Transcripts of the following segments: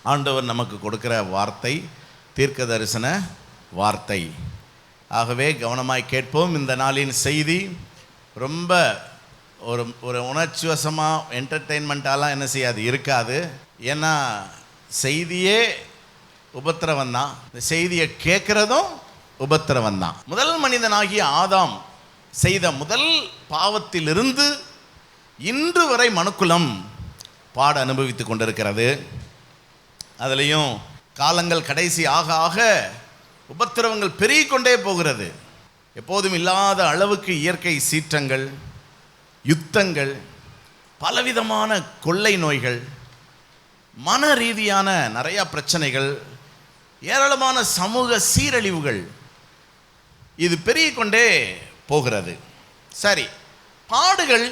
ஆண்டவர் நமக்கு கொடுக்கிற வார்த்தை தீர்க்க தரிசன வார்த்தை. ஆகவே கவனமாய் கேட்போம். இந்த நாளின் செய்தி ரொம்ப ஒரு உணர்ச்சி வசமாக என்டர்டெயின்மெண்ட்டாலாம் என்ன செய்யாது, இருக்காது. ஏன்னா செய்தியே உபத்திரவம் தான், இந்த செய்தியை கேட்குறதும் உபத்திரவம் தான். முதல் மனிதனாகிய ஆதாம் செய்த முதல் பாவத்திலிருந்து இன்று வரை மனுக்குலம் பாட அனுபவித்து கொண்டிருக்கிறது. அதுலேயும் காலங்கள் கடைசி ஆக ஆக உபத்திரவங்கள் பெருகிக்கொண்டே போகிறது. எப்போதும் இல்லாத அளவுக்கு இயற்கை சீற்றங்கள், யுத்தங்கள், பலவிதமான கொள்ளை நோய்கள், மன ரீதியான நிறையா பிரச்சனைகள், ஏராளமான சமூக சீரழிவுகள், இது பெருகிக்கொண்டே போகிறது. சரி, பாடுகள்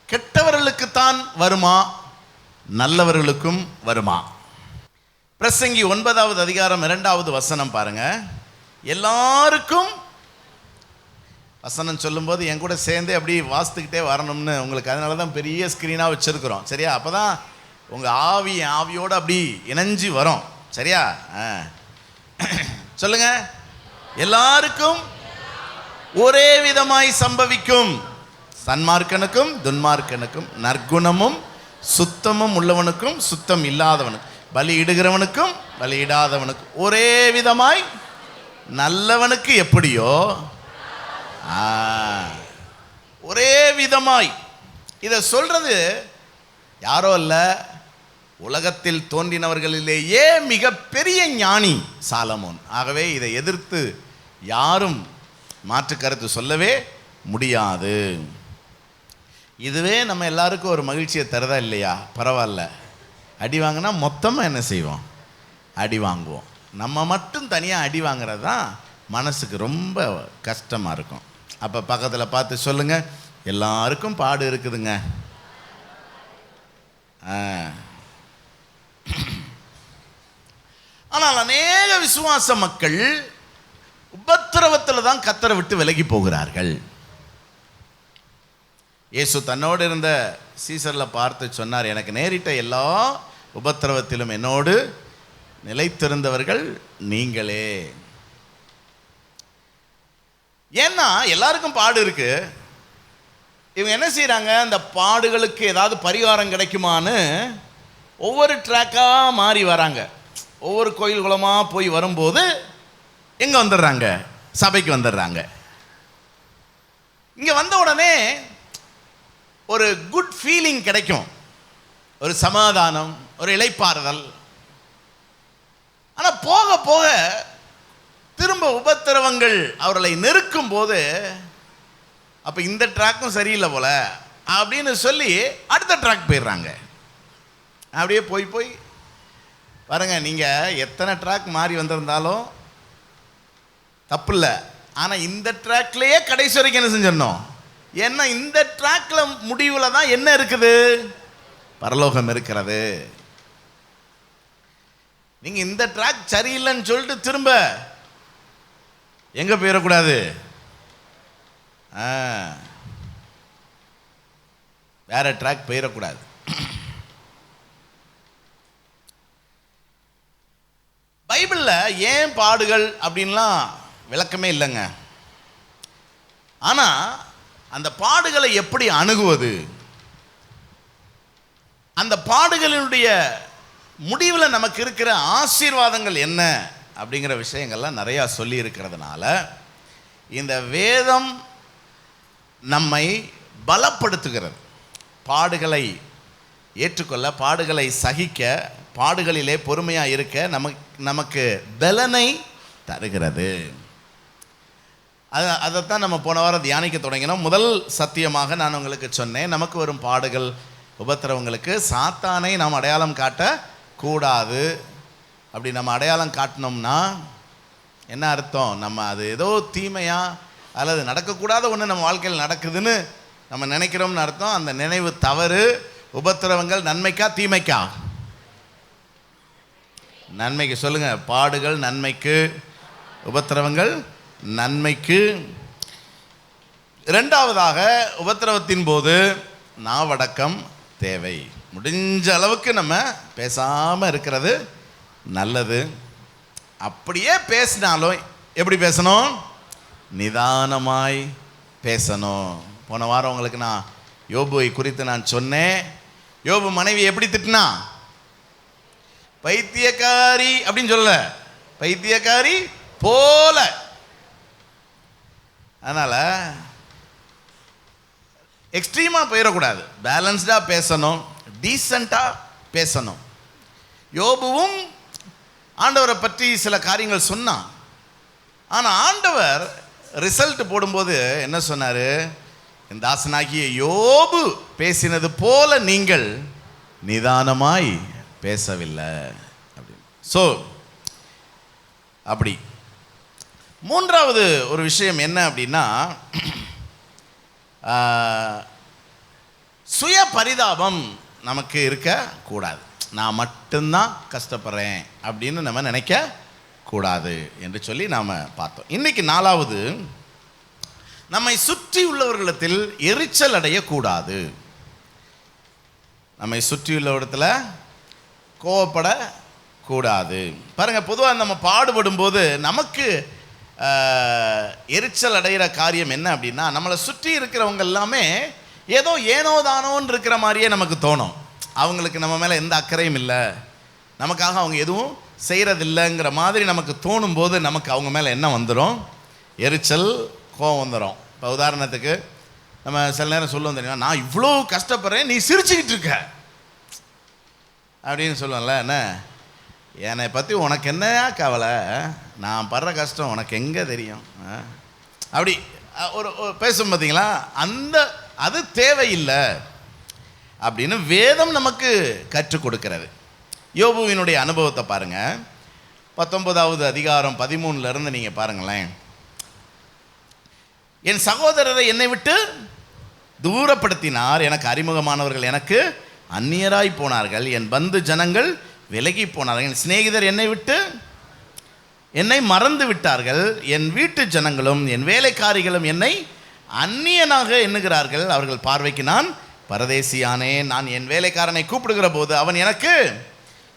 கெட்டவர்களுக்குத்தான் வருமா, நல்லவர்களுக்கும் வருமா? பிரசங்கி 9வது அதிகாரம் 2வது வசனம் பாருங்க. எல்லாருக்கும், வசனம் சொல்லும்போது என் கூட சேர்ந்து அப்படி வாசித்துக்கிட்டே வரணும்னு உங்களுக்கு அதனால தான் பெரிய ஸ்க்ரீனாக வச்சுருக்குறோம். சரியா? அப்போ தான் உங்கள் ஆவியோடு அப்படி இணைஞ்சு வரும். சரியா? சொல்லுங்க. எல்லாருக்கும் ஒரே விதமாய் சம்பவிக்கும், சன்மார்க்கனுக்கும் துன்மார்க்கனுக்கும், நற்குணமும் சுத்தமும் உள்ளவனுக்கும் சுத்தம் இல்லாதவனுக்கும், பலியிடுகிறவனுக்கும் பலியிடாதவனுக்கும் ஒரே விதமாய், நல்லவனுக்கு எப்படியோ ஒரே விதமாய். இதை சொல்றது யாரோ அல்ல, உலகத்தில் தோன்றினவர்களிலேயே மிகப்பெரிய ஞானி சாலமோன். ஆகவே இதை எதிர்த்து யாரும் மாற்று கருத்து சொல்லவே முடியாது. இதுவே நம்ம எல்லாருக்கும் ஒரு மகிழ்ச்சியை தருதா இல்லையா? பரவாயில்ல, அடி வாங்கினா மொத்தமாக என்ன செய்வோம், அடி வாங்குவோம். நம்ம மட்டும் தனியாக அடி வாங்குறது தான் மனசுக்கு ரொம்ப கஷ்டமாக இருக்கும். அப்போ பக்கத்தில் பார்த்து சொல்லுங்கள், எல்லாருக்கும் பாடு இருக்குதுங்க. ஆனால் அநேக விசுவாச மக்கள் உபத்திரவத்தில் தான் கர்த்தரை விட்டு விலகி போகிறார்கள். இயேசு தன்னோடு இருந்த சீசரில் பார்த்து சொன்னார், எனக்கு நேரிட்ட எல்லா உபத்திரவத்திலும் என்னோடு நிலைத்திருந்தவர்கள் நீங்களே. ஏன்னா எல்லாருக்கும் பாடு இருக்கு. இவங்க என்ன செய்கிறாங்க, அந்த பாடுகளுக்கு ஏதாவது பரிகாரம் கிடைக்குமான்னு ஒவ்வொரு ட்ராக்காக மாறி வராங்க. ஒவ்வொரு கோயில் குளமாக போய் வரும்போது எங்கே வந்துடுறாங்க, சபைக்கு வந்துடுறாங்க. இங்கே வந்த உடனே ஒரு குட் ஃபீலிங் கிடைக்கும், ஒரு சமாதானம், ஒரு இளைப்பாறுதல். ஆனால் போக போக திரும்ப உபத்திரவங்கள் அவர்களை நெருக்கும் போது, அப்போ இந்த ட்ராக்கும் சரியில்லை போல அப்படின்னு சொல்லி அடுத்த ட்ராக் போயிடுறாங்க. அப்படியே போய் போய் பாருங்க, நீங்கள் எத்தனை ட்ராக் மாறி வந்திருந்தாலும் தப்பு இல்லை. ஆனால் இந்த ட்ராக்லேயே கடைசி வரைக்கும் என்ன செஞ்சிடணும், ஏன்னா இந்த ட்ராக்ல முடிவில் தான் என்ன இருக்குது, பரலோகம் இருக்கிறது. நீங்கள் இந்த ட்ராக் சரியில்லைன்னு சொல்லிட்டு திரும்ப எங்கே போயிடக்கூடாது, வேற ட்ராக் போயிடக்கூடாது. பைபிளில் ஏன் பாடுகள் அப்படின்லாம் விளக்கமே இல்லைங்க. ஆனால் அந்த பாடுகளை எப்படி அணுகுவது, அந்த பாடுகளினுடைய முடிவில் நமக்கு இருக்கிற ஆசீர்வாதங்கள் என்ன அப்படிங்கிற விஷயங்கள்லாம் நிறையா சொல்லி இருக்கிறதுனால இந்த வேதம் நம்மை பலப்படுத்துகிறது. பாடுகளை ஏற்றுக்கொள்ள, பாடுகளை சகிக்க, பாடுகளிலே பொறுமையாக இருக்க நமக்கு பலனை தருகிறது. அதைத்தான் நம்ம போன வாரம் தியானிக்க தொடங்கினோம். முதல் சத்தியமாக நான் உங்களுக்கு சொன்னேன், நமக்கு வரும் பாடுகள், உபத்திரவங்களுக்கு சாத்தானை நாம் அடையாளம் காட்டக்கூடாது. அப்படி நம்ம அடையாளம் காட்டினோம்னா என்ன அர்த்தம், நம்ம அது ஏதோ தீமையா அல்லது நடக்கக்கூடாத ஒன்று நம்ம வாழ்க்கையில் நடக்குதுன்னு நம்ம நினைக்கிறோம்னு அர்த்தம். அந்த நினைவு தவறு. உபத்திரவங்கள் நன்மைக்கா தீமைக்கா? நன்மைக்கு. சொல்லுங்க, பாடுகள் நன்மைக்கு, உபத்திரவங்கள் நன்மைக்கு. இரண்டாவதாக, உபத்திரவத்தின் போது நாவடக்கம் தேவை. முடிஞ்ச அளவுக்கு நம்ம பேசாமல் இருக்கிறது நல்லது. அப்படியே பேசினாலும் எப்படி பேசணும்? நிதானமாய் பேசணும். போன வாரம் உங்களுக்கு நான் யோபுவை குறித்து நான் சொன்னேன். யோபு மனைவி எப்படி திட்டினா? பைத்தியக்காரி அப்படின்னு சொல்லல, பைத்தியக்காரி போல. அதனால் எக்ஸ்ட்ரீமாக போயிடக்கூடாது, பேலன்ஸ்டாக பேசணும், டீசெண்டாக பேசணும். யோபுவும் ஆண்டவரை பற்றி சில காரியங்கள் சொன்னான். ஆனால் ஆண்டவர் ரிசல்ட் போடும்போது என்ன சொன்னார்? என் தாசனாகிய யோபு பேசினது போல நீங்கள் நிதானமாய் பேசவில்லை அப்படின்னு. ஸோ அப்படி மூன்றாவது ஒரு விஷயம் என்ன அப்படின்னா, சுய பரிதாபம் நமக்கு இருக்கக்கூடாது. நான் மட்டும்தான் கஷ்டப்படுறேன் அப்படின்னு நம்ம நினைக்க கூடாது என்று சொல்லி நாம் பார்த்தோம். இன்னைக்கு நாலாவது, நம்மை சுற்றி உள்ளவர்களிடத்தில் எரிச்சல் அடையக்கூடாது. நம்மை சுற்றியுள்ளவரிடத்தில் கோவப்படக்கூடாது. பாருங்கள், பொதுவாக நம்ம பாடுபடும் போது நமக்கு எரிச்சல் அடைகிற காரியம் என்ன அப்படின்னா, நம்மளை சுற்றி இருக்கிறவங்க எல்லாமே ஏதோ ஏனோ தானோன்னு இருக்கிற மாதிரியே நமக்கு தோணும். அவங்களுக்கு நம்ம மேலே எந்த அக்கறையும் இல்லை, நமக்காக அவங்க எதுவும் செய்கிறதில்லைங்கிற மாதிரி நமக்கு தோணும் போது நமக்கு அவங்க மேலே என்ன வந்துடும்? எரிச்சல், கோவம் வந்துடும். இப்போ உதாரணத்துக்கு நம்ம சில நேரம் சொல்லுவோம் தெரியுமா, நான் இவ்வளோ கஷ்டப்படுறேன், நீ சிரிச்சுக்கிட்டு இருக்க அப்படின்னு சொல்லுவோம்ல. என்ன, என்னை பற்றி உனக்கு என்ன கவலை? நான் படுற கஷ்டம் உனக்கு எங்கே தெரியும்? அப்படி ஒரு பேசும் பார்த்தீங்களா? அது தேவையில்லை அப்படின்னு வேதம் நமக்கு கற்றுக் கொடுக்கிறது. யோபுவினுடைய அனுபவத்தை பாருங்கள். 19வது அதிகாரம் 13 நீங்கள் பாருங்களேன். என் சகோதரரை என்னை விட்டு தூரப்படுத்தினார், எனக்கு அறிமுகமானவர்கள் எனக்கு அந்நியராய் போனார்கள், என் பந்து ஜனங்கள் விலகி போனார்கள், என் சிநேகிதர் என்னை விட்டு என்னை மறந்து விட்டார்கள், என் வீட்டு ஜனங்களும் என் வேலைக்காரிகளும் என்னை அந்நியனாக எண்ணுகிறார்கள், அவர்கள் பார்வைக்கு நான் பரதேசியானேன். நான் என் வேலைக்காரனை கூப்பிடுகிற போது அவன் எனக்கு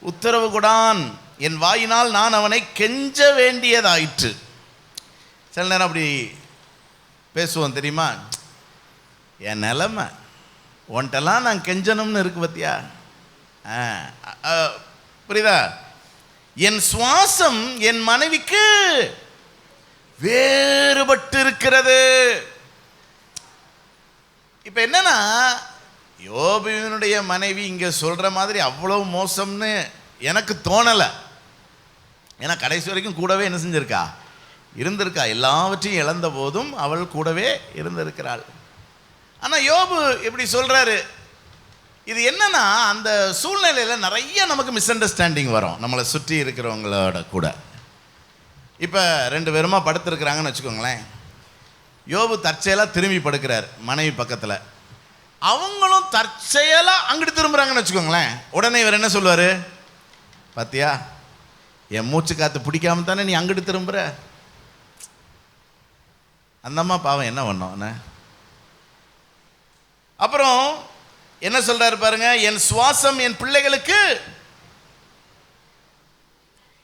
உத்தரவு கொடான், என் வாயினால் நான் அவனை கெஞ்ச வேண்டியதாயிற்று. சில நேரம் அப்படி பேசுவோம் தெரியுமா, என் நிலைமை உன்ட்டெல்லாம் நான் கெஞ்சணும்னு இருக்கு பத்தியா, புரியுதா? என் சுவாசம் என் மனைவிக்கு வேறுபட்டு இருக்கிறது. இப்போ என்னன்னா, யோபுவினுடைய மனைவி இங்கே சொல்கிற மாதிரி அவ்வளோ மோசம்னு எனக்கு தோணலை. ஏன்னா கடைசி வரைக்கும் கூடவே என்ன செஞ்சிருக்கா? இருந்திருக்கா. எல்லாவற்றையும் இழந்த போதும் அவள் கூடவே இருந்திருக்கிறாள். ஆனால் யோபு இப்படி சொல்கிறாரு. இது என்னன்னா, அந்த சூழ்நிலையில் நிறைய நமக்கு மிஸ் அண்டர்ஸ்டாண்டிங் வரும் நம்மளை சுற்றி இருக்கிறவங்களோட கூட. இப்போ 2 பேருமா படுத்துருக்குறாங்கன்னு வச்சுக்கோங்களேன். யோபு தற்செயலாக திரும்பி படுக்கிறார் மனைவி பக்கத்தில், அவங்களும் தற்செயலாக அங்கிட்டு திரும்புகிறாங்கன்னு வச்சுக்கோங்களேன். உடனே இவர் என்ன சொல்லுவார்? பார்த்தியா, என் மூச்சு காற்று பிடிக்காம தானே நீ அங்கிட்டு திரும்புகிற. அந்தம்மா பாவம் என்ன பண்ணோம். அப்புறம் என்ன சொல்றாரு பாருங்க, என் சுவாசம் என் பிள்ளைகளுக்கு,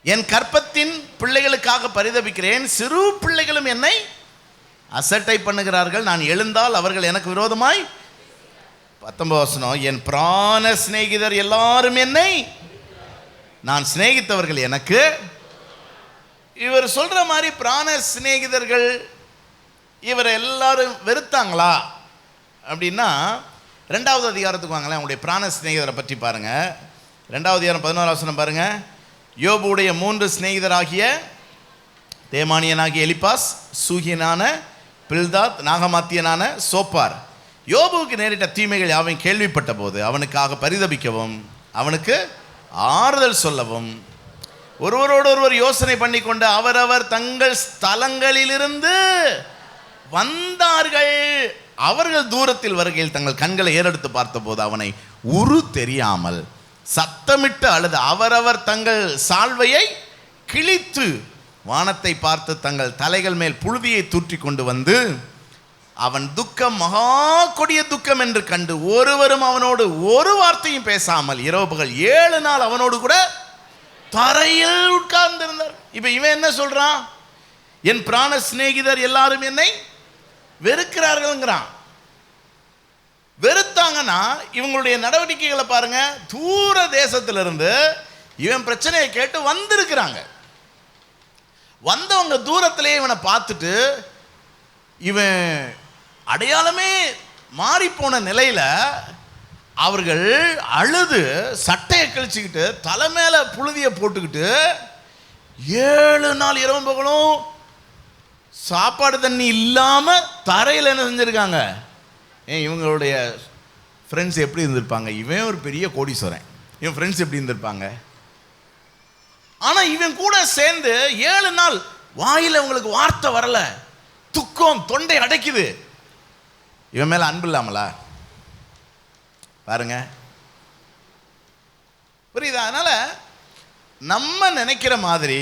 என் கற்பத்தின் பிள்ளைகளுக்காக பரிதபிக்கிறேன், சிறு பிள்ளைகளும் என்னை அசட்டை பண்ணுகிறார்கள், நான் எழுந்தால் அவர்கள் எனக்கு விரோதமாய். 19 வசனம், என் பிராண சிநேகிதர் எல்லாரும் என்னை, நான் சிநேகித்தவர்கள் எனக்கு. இவர் சொல்ற மாதிரி பிராண சிநேகிதர்கள் இவரை எல்லாரும் வெறுத்தாங்களா அப்படின்னா, 2வது அதிகாரத்துக்கு வாங்களேன். உங்களுடைய பிராண சிநேகிதரை பற்றி பாருங்க. 2வது அதிகாரம் 11 வசனம் பாருங்க. யோபுடைய 3 சிநேகிதராகிய தேமானியனாகிய எலிப்பாஸ், சூகியனான பில்தாத், நாகமாத்தியனான சோப்பார் யோபுவுக்கு நேரிட்ட தீமைகள் யாவையும் கேள்விப்பட்ட போது அவனுக்காக பரிதபிக்கவும் அவனுக்கு ஆறுதல் சொல்லவும் ஒருவரோடு ஒருவர் யோசனை பண்ணி கொண்டு அவரவர் தங்கள் ஸ்தலங்களிலிருந்து வந்தார்கள். அவர்கள் தூரத்தில் வருகையில் தங்கள் கண்களை ஏறெடுத்து பார்த்தபோது அவனை உரு தெரியாமல் சத்தமிட்டு அழுது அவரவர் தங்கள் சால்வையை கிழித்து வானத்தை பார்த்து தங்கள் தலைகள் மேல் புழுதியை தூற்றி கொண்டு வந்து அவன் துக்கம் மகா கொடிய துக்கம் என்று கண்டு ஒருவரும் அவனோடு ஒரு வார்த்தையும் பேசாமல் இரவு பகல் 7 நாள் அவனோடு கூட தரையில் உட்கார்ந்திருந்தார். இப்ப இவன் என்ன சொல்றான்? என் பிராண சிநேகிதர் எல்லாரும் என்னை வெறுக்கிறார்கள்ங்கிறான். வெறுத்தாங்கன்னா இவங்களுடைய நடவடிக்கைகளை பாருங்க. தூர தேசத்திலிருந்து இவன் பிரச்சனையை கேட்டு வந்திருக்கிறாங்க. வந்தவங்க தூரத்திலே இவனை பார்த்துட்டு இவன் அடையாளமே மாறி போன நிலையில அவர்கள் அழுது சட்டையை கழிச்சுக்கிட்டு தலை மேல புழுதியை போட்டுக்கிட்டு 7 நாள் இரவும் பகலும் சாப்பாடு தண்ணி இல்லாம தரையில் என்ன செஞ்சிருக்காங்க? இவங்களுடைய ஃப்ரெண்ட்ஸ் எப்படி இருந்திருப்பாங்க? இவன் ஒரு பெரிய கோடீஸ்வரன், இவன் ஃப்ரெண்ட்ஸ் எப்படி இருந்திருப்பாங்க? ஆனா இவன் கூட சேர்ந்து 7 நாள் வாயில உங்களுக்கு வார்த்தை வரல, துக்கம் தொண்டை அடைக்குது. இவன் மேல அன்பு இல்லாமலா? பாருங்க, புரியுதா? அதனால நம்ம நினைக்கிற மாதிரி,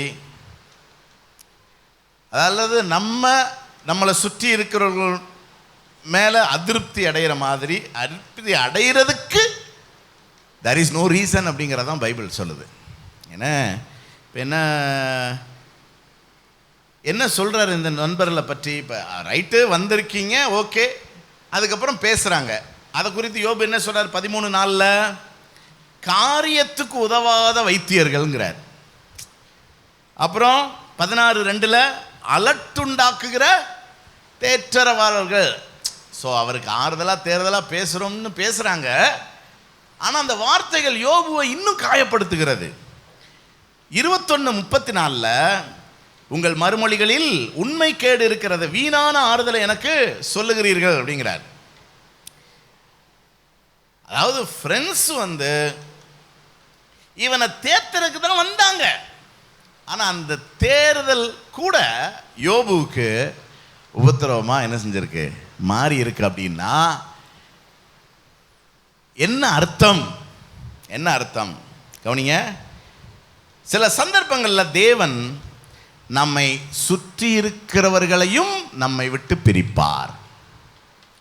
அதாவது நம்மளை சுற்றி இருக்கிறவர்கள் மேல அதிருப்தி அடைகிற மாதிரி அதிருப்தி அடைகிறதுக்கு there is no reason அப்படிங்கிறதான் பைபிள் சொல்லுது. ஏன்னா இப்போ என்ன சொல்றாரு இந்த நண்பர்களை பற்றி? இப்போ ரைட்டு வந்திருக்கீங்க, ஓகே, அதுக்கப்புறம் பேசுறாங்க. அதை குறித்து யோபு என்ன சொல்றாரு? 13:4 காரியத்துக்கு உதவாத வைத்தியர்கள்ங்கிறார். அப்புறம் 16:2 அலட்டுண்டாக்குகிற தேற்றரவாளர்கள். ஸோ அவருக்கு ஆறுதலாக தேர்தலாக பேசுகிறோம்னு பேசுகிறாங்க. ஆனால் அந்த வார்த்தைகள் யோபுவை இன்னும் காயப்படுத்துகிறது. 21:34 உங்கள் மறுமொழிகளில் உண்மை கேடு இருக்கிறது, வீணான ஆறுதலை எனக்கு சொல்லுகிறீர்கள் அப்படிங்கிறார். அதாவது ஃப்ரெண்ட்ஸ் இவனை தேர்தலுக்கு தான் வந்தாங்க. ஆனால் அந்த தேர்தல் கூட யோபுவுக்கு உபத்திரவமா என்ன செஞ்சிருக்கு? மாறி இருக்கு. அப்படின்னா என்ன அர்த்தம்? என்ன அர்த்தம்? கவனிங்க. சில சந்தர்ப்பங்களில் தேவன் நம்மை சுற்றி இருக்கிறவர்களையும் நம்மை விட்டு பிரிப்பார்.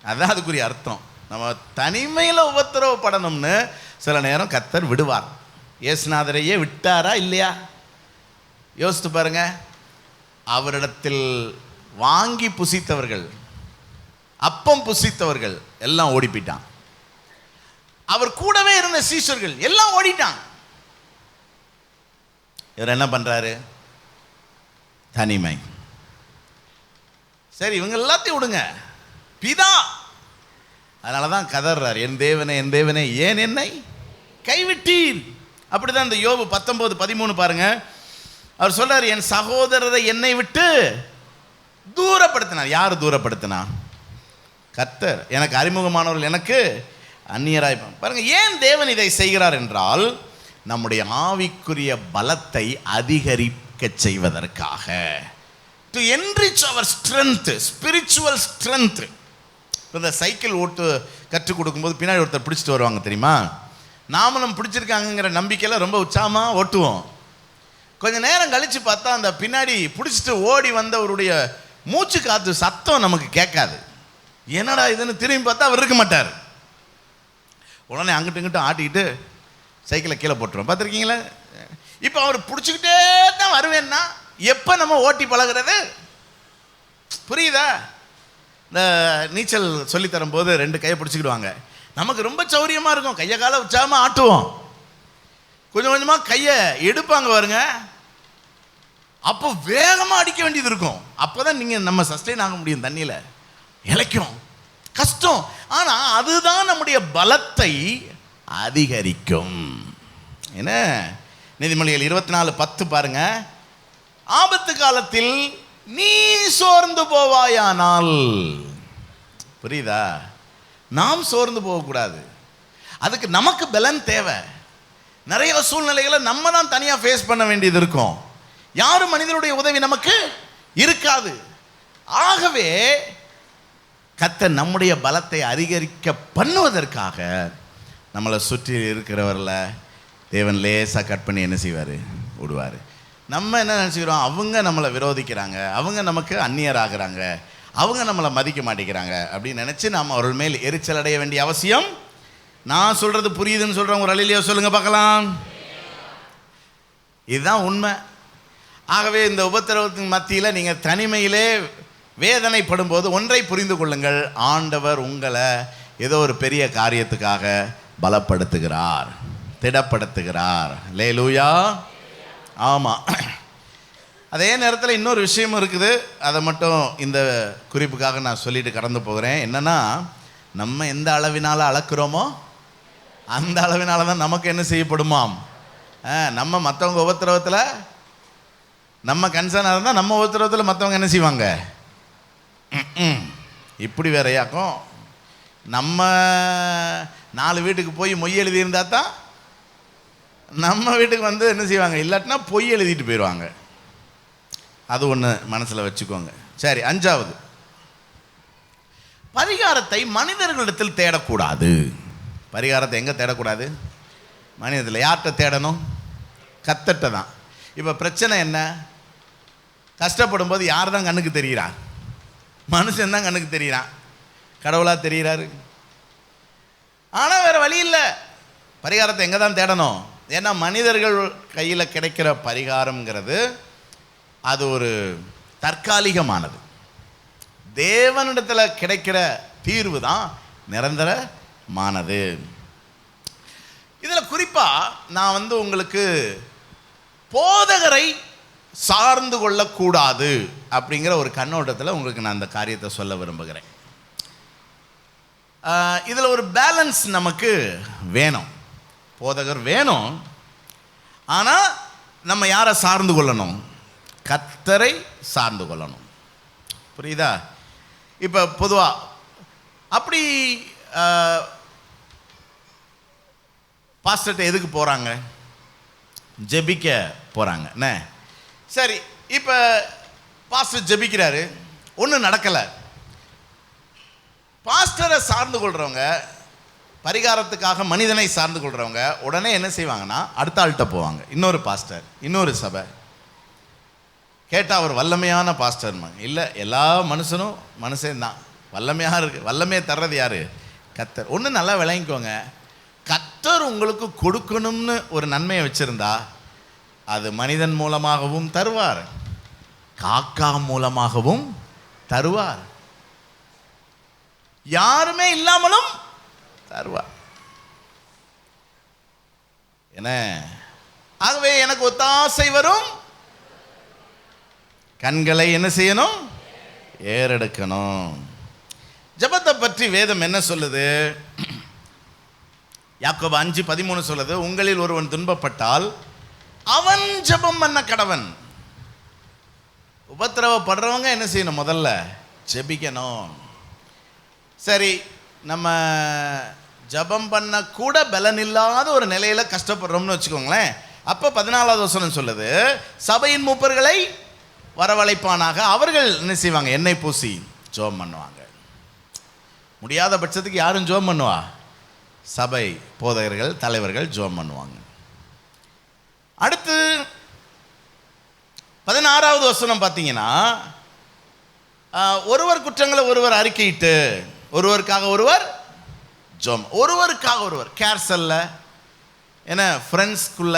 அதான் அதுக்குரிய அர்த்தம். நம்ம தனிமையில் உபத்திரவப்படணும்னு சில நேரம் கர்த்தர் விடுவார். இயேசுநாதரையே விட்டாரா இல்லையா? யோசித்து பாருங்க. அவரிடத்தில் வாங்கி புசித்தவர்கள், அப்பம் புசித்தவர்கள் எல்லாம் ஓடி போயிட்டான். அவர் கூடவே இருந்த சீஷர்கள் எல்லாம் ஓடிட்டான். இவர் என்ன பண்றாரு? தனிமை. சரி, இவங்க எல்லாத்தையும் விடுங்க, பிதா. அதனாலதான் கதறார், என் தேவனே என் தேவனே ஏன் என்னை கைவிட்டீர். அப்படிதான் இந்த யோபு 19:13 பாருங்க. அவர் சொல்றாரு, என் சகோதரரை என்னை விட்டு தூரப்படுத்தினார். யார் தூரப்படுத்தினா? கர்த்தர். எனக்கு அறிமுகமானவர்கள் எனக்கு அந்நியராய். பாருங்க, ஏன் தேவன் இதை செய்கிறார் என்றால் நம்முடைய ஆவிக்குரிய பலத்தை அதிகரிக்க செய்வதற்காக. To enrich our strength, spiritual strength. இந்த சைக்கிள் ஓட்டு கற்றுக் கொடுக்கும்போது பின்னாடி ஒருத்தர் பிடிச்சிட்டு வருவாங்க தெரியுமா? நாமளும் பிடிச்சிருக்காங்கிற நம்பிக்கையில் ரொம்ப உற்சாகமாக ஓட்டுவோம். கொஞ்சம் நேரம் கழித்து பார்த்தா அந்த பின்னாடி பிடிச்சிட்டு ஓடி வந்தவருடைய மூச்சு காற்று சத்தம் நமக்கு கேட்காது. என்னடா இதுன்னு திரும்பி பார்த்தா அவர் இருக்க மாட்டார். உடனே அங்கிட்டு இங்கிட்டும் ஆட்டிக்கிட்டு சைக்கிளை கீழே போட்டுருவோம். பார்த்துருக்கீங்களா? இப்போ அவர் பிடிச்சிக்கிட்டே தான் வருவேன்னா எப்போ நம்ம ஓட்டி பழகிறது? புரியுதா? இந்த நீச்சல் சொல்லித்தரும் போது 2 கையை பிடிச்சிக்கிடுவாங்க. நமக்கு ரொம்ப சௌரியமாக இருக்கும், கையை காலை உற்சாகமாக ஆட்டுவோம். கொஞ்சம் கொஞ்சமாக கையை எடுப்பாங்க பாருங்க, அப்போ வேகமாக அடிக்க வேண்டியது இருக்கும். அப்போ தான் நீங்கள் நம்ம சஸ்டெயின் ஆக முடியும். தண்ணியில் இழைக்கும், கஷ்டம். ஆனால் அதுதான் நம்முடைய பலத்தை அதிகரிக்கும். என்ன? நீதிமொழிகள் 24:10 பாருங்க. ஆபத்து காலத்தில் நீ சோர்ந்து போவாயானால். புரியுதா? நாம் சோர்ந்து போகக்கூடாது. அதுக்கு நமக்கு பலன் தேவை. நிறைய சூழ்நிலைகளை நம்ம தான் தனியாக ஃபேஸ் பண்ண வேண்டியது இருக்கும். யாரும் மனிதனுடைய உதவி நமக்கு இருக்காது. ஆகவே கர்த்தர் நம்முடைய பலத்தை அதிகரிக்க பண்ணுவதற்காக நம்மளை சுற்றி இருக்கிறவர்களை தேவன் லேசாக கட் பண்ணி என்ன செய்வார்? விடுவார். நம்ம என்ன நினச்சிக்கிறோம்? அவங்க நம்மளை விரோதிக்கிறாங்க, அவங்க நமக்கு அந்நியராகிறாங்க, அவங்க நம்மளை மதிக்க மாட்டேங்கிறாங்க அப்படின்னு நினச்சி நாம் அவர்கள் மேல் எரிச்சல் அடைய வேண்டிய அவசியம். நான் சொல்கிறது புரியுதுன்னு சொல்கிறவங்க ஒரு அலையிலையோ சொல்லுங்கள் பார்க்கலாம். இதுதான் உண்மை. ஆகவே இந்த உபத்திரவத்தின் மத்தியில் நீங்கள் தனிமையிலே வேதனைப்படும் போது ஒன்றை புரிந்து கொள்ளுங்கள், ஆண்டவர் உங்களை ஏதோ ஒரு பெரிய காரியத்துக்காக பலப்படுத்துகிறார், திடப்படுத்துகிறார். அல்லேலூயா. ஆமாம். அதே நேரத்தில் இன்னொரு விஷயமும் இருக்குது, அதை மட்டும் இந்த குறிப்புக்காக நான் சொல்லிட்டு கடந்து போகிறேன். என்னென்னா, நம்ம எந்த அளவினால் அளக்குறோமோ அந்த அளவினால தான் நமக்கு என்ன செய்யப்படுமாம். நம்ம மற்றவங்க உபத்திரவத்தில் நம்ம கன்சர்னாக இருந்தால் நம்ம உபத்திரவத்தில் மற்றவங்க என்ன செய்வாங்க. இப்படி வேறையாக்கும். நம்ம 4 வீட்டுக்கு போய் மொய் எழுதியிருந்தால் தான் நம்ம வீட்டுக்கு வந்து என்ன செய்வாங்க, இல்லாட்டினா பொய் எழுதிட்டு போயிடுவாங்க. அது ஒன்று மனசில் வச்சுக்கோங்க. சரி, 5வது, பரிகாரத்தை மனிதர்களிடத்தில் தேடக்கூடாது. பரிகாரத்தை எங்கே தேடக்கூடாது? மனிதத்தில். யார்கிட்ட தேடணும்? கர்த்தர்ட்ட தான். இப்போ பிரச்சனை என்ன? கஷ்டப்படும் போது யார் தான் கண்ணுக்கு தெரிகிறார்? மனுஷன் தான் கண்ணுக்கு தெரிகிறான். கடவுளாக தெரிகிறாரு. ஆனால் வேறு வழி இல்லை, பரிகாரத்தை எங்கே தான் தேடணும். ஏன்னா மனிதர்கள் கையில் கிடைக்கிற பரிகாரம்ங்கிறது அது ஒரு தற்காலிகமானது. தேவனிடத்தில் கிடைக்கிற தீர்வு தான் நிரந்தரமானது. இதில் குறிப்பாக நான் வந்து உங்களுக்கு போதகரை சார்ந்து கொள்ளக்கூடாது அப்படிங்கிற ஒரு கண்ணோட்டத்தில் உங்களுக்கு நான் அந்த காரியத்தை சொல்ல விரும்புகிறேன். இதில் ஒரு பேலன்ஸ் நமக்கு வேணும். போதகர் வேணும், ஆனால் நம்ம யாரை சார்ந்து கொள்ளணும்? கர்த்தரை சார்ந்து கொள்ளணும். புரியுதா? இப்போ பொதுவாக அப்படி பாஸ்டர்கிட்ட எதுக்கு போகிறாங்க? ஜெபிக்க போகிறாங்க. என்ன சரி, இப்போ பாஸ்டர் ஜெபிக்கிறாரு, ஒன்றும் நடக்கலை. பாஸ்டரை சார்ந்து கொள்கிறவங்க, பரிகாரத்துக்காக மனிதனை சார்ந்து கொள்கிறவங்க உடனே என்ன செய்வாங்கன்னா அடுத்த ஆள்கிட்ட போவாங்க. இன்னொரு பாஸ்டர், இன்னொரு சபை கேட்டால் அவர் வல்லமையான பாஸ்டர். இல்லை, எல்லா மனுஷனும் மனுஷன்தான். வல்லமையாக இருக்குது. வல்லமையை தர்றது யார்? கர்த்தர். ஒன்று நல்லா விளங்கிக்கோங்க, கர்த்தர் உங்களுக்கு கொடுக்கணும்னு ஒரு நன்மையை வச்சுருந்தா அது மனிதன் மூலமாகவும் தருவார், காக்கா மூலமாகவும் தருவார், யாருமே இல்லாமலும் தருவார். என்ன? ஆகவே எனக்கு ஒத்தாசை வரும், கண்களை என்ன செய்யணும்? ஏறெடுக்கணும். ஜெபத்தை பற்றி வேதம் என்ன சொல்லுது? யாக்கோபு 5:13 சொல்லுது, உங்களில் ஒருவன் துன்பப்பட்டால் அவன் ஜெபம் பண்ண கடவன். உபத்திரவப்படுறவங்க என்ன செய்யணும்? முதல்ல ஜெபிக்கணும். சரி, நம்ம ஜெபம் பண்ண கூட பலன் இல்லாத ஒரு நிலையில் கஷ்டப்படுறோம்னு வச்சுக்கோங்களேன். அப்போ 14வது வசனம் சொல்லுது, சபையின் மூப்பர்களை வரவழைப்பானாக, அவர்கள் என்ன செய்வாங்க? எண்ணெய் பூசி ஜெபம் பண்ணுவாங்க. முடியாத பட்சத்துக்கு யாரும் ஜெபம் பண்ணுவா? சபை போதகர்கள், தலைவர்கள் ஜெபம் பண்ணுவாங்க. அடுத்து 16வது வசனம் பார்த்தீங்கன்னா, ஒருவர் குற்றங்களை ஒருவர் அறிக்கையிட்டு ஒருவருக்காக ஒருவர் ஜெபம், ஒருவருக்காக ஒருவர் கேர்சல்ல, என்ன ஃப்ரெண்ட்ஸ்குள்ள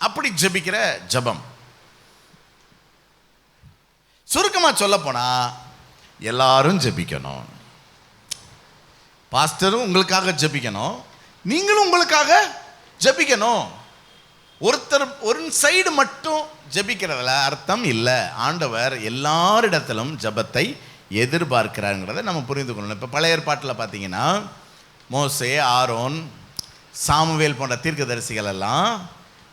அப்படி ஜெபிக்கிற ஜெபம். சுருக்கமாக சொல்ல போனால் எல்லாரும் ஜெபிக்கணும். பாஸ்டரும் உங்களுக்காக ஜெபிக்கணும், நீங்களும் உங்களுக்காக ஜெபிக்கணும். ஒருத்தர் ஒரு சைடு மட்டும் ஜெபிக்கிறதுல அர்த்தம் இல்லை. ஆண்டவர் எல்லாரிடத்திலும் ஜெபத்தை எதிர்பார்க்கிறாருங்கிறத நம்ம புரிந்து கொள்ளணும். இப்போ பழைய ஏற்பாட்டில் பார்த்தீங்கன்னா மோசே, ஆரோன், சாமுவேல் போன்ற தீர்க்கதரிசிகள் எல்லாம்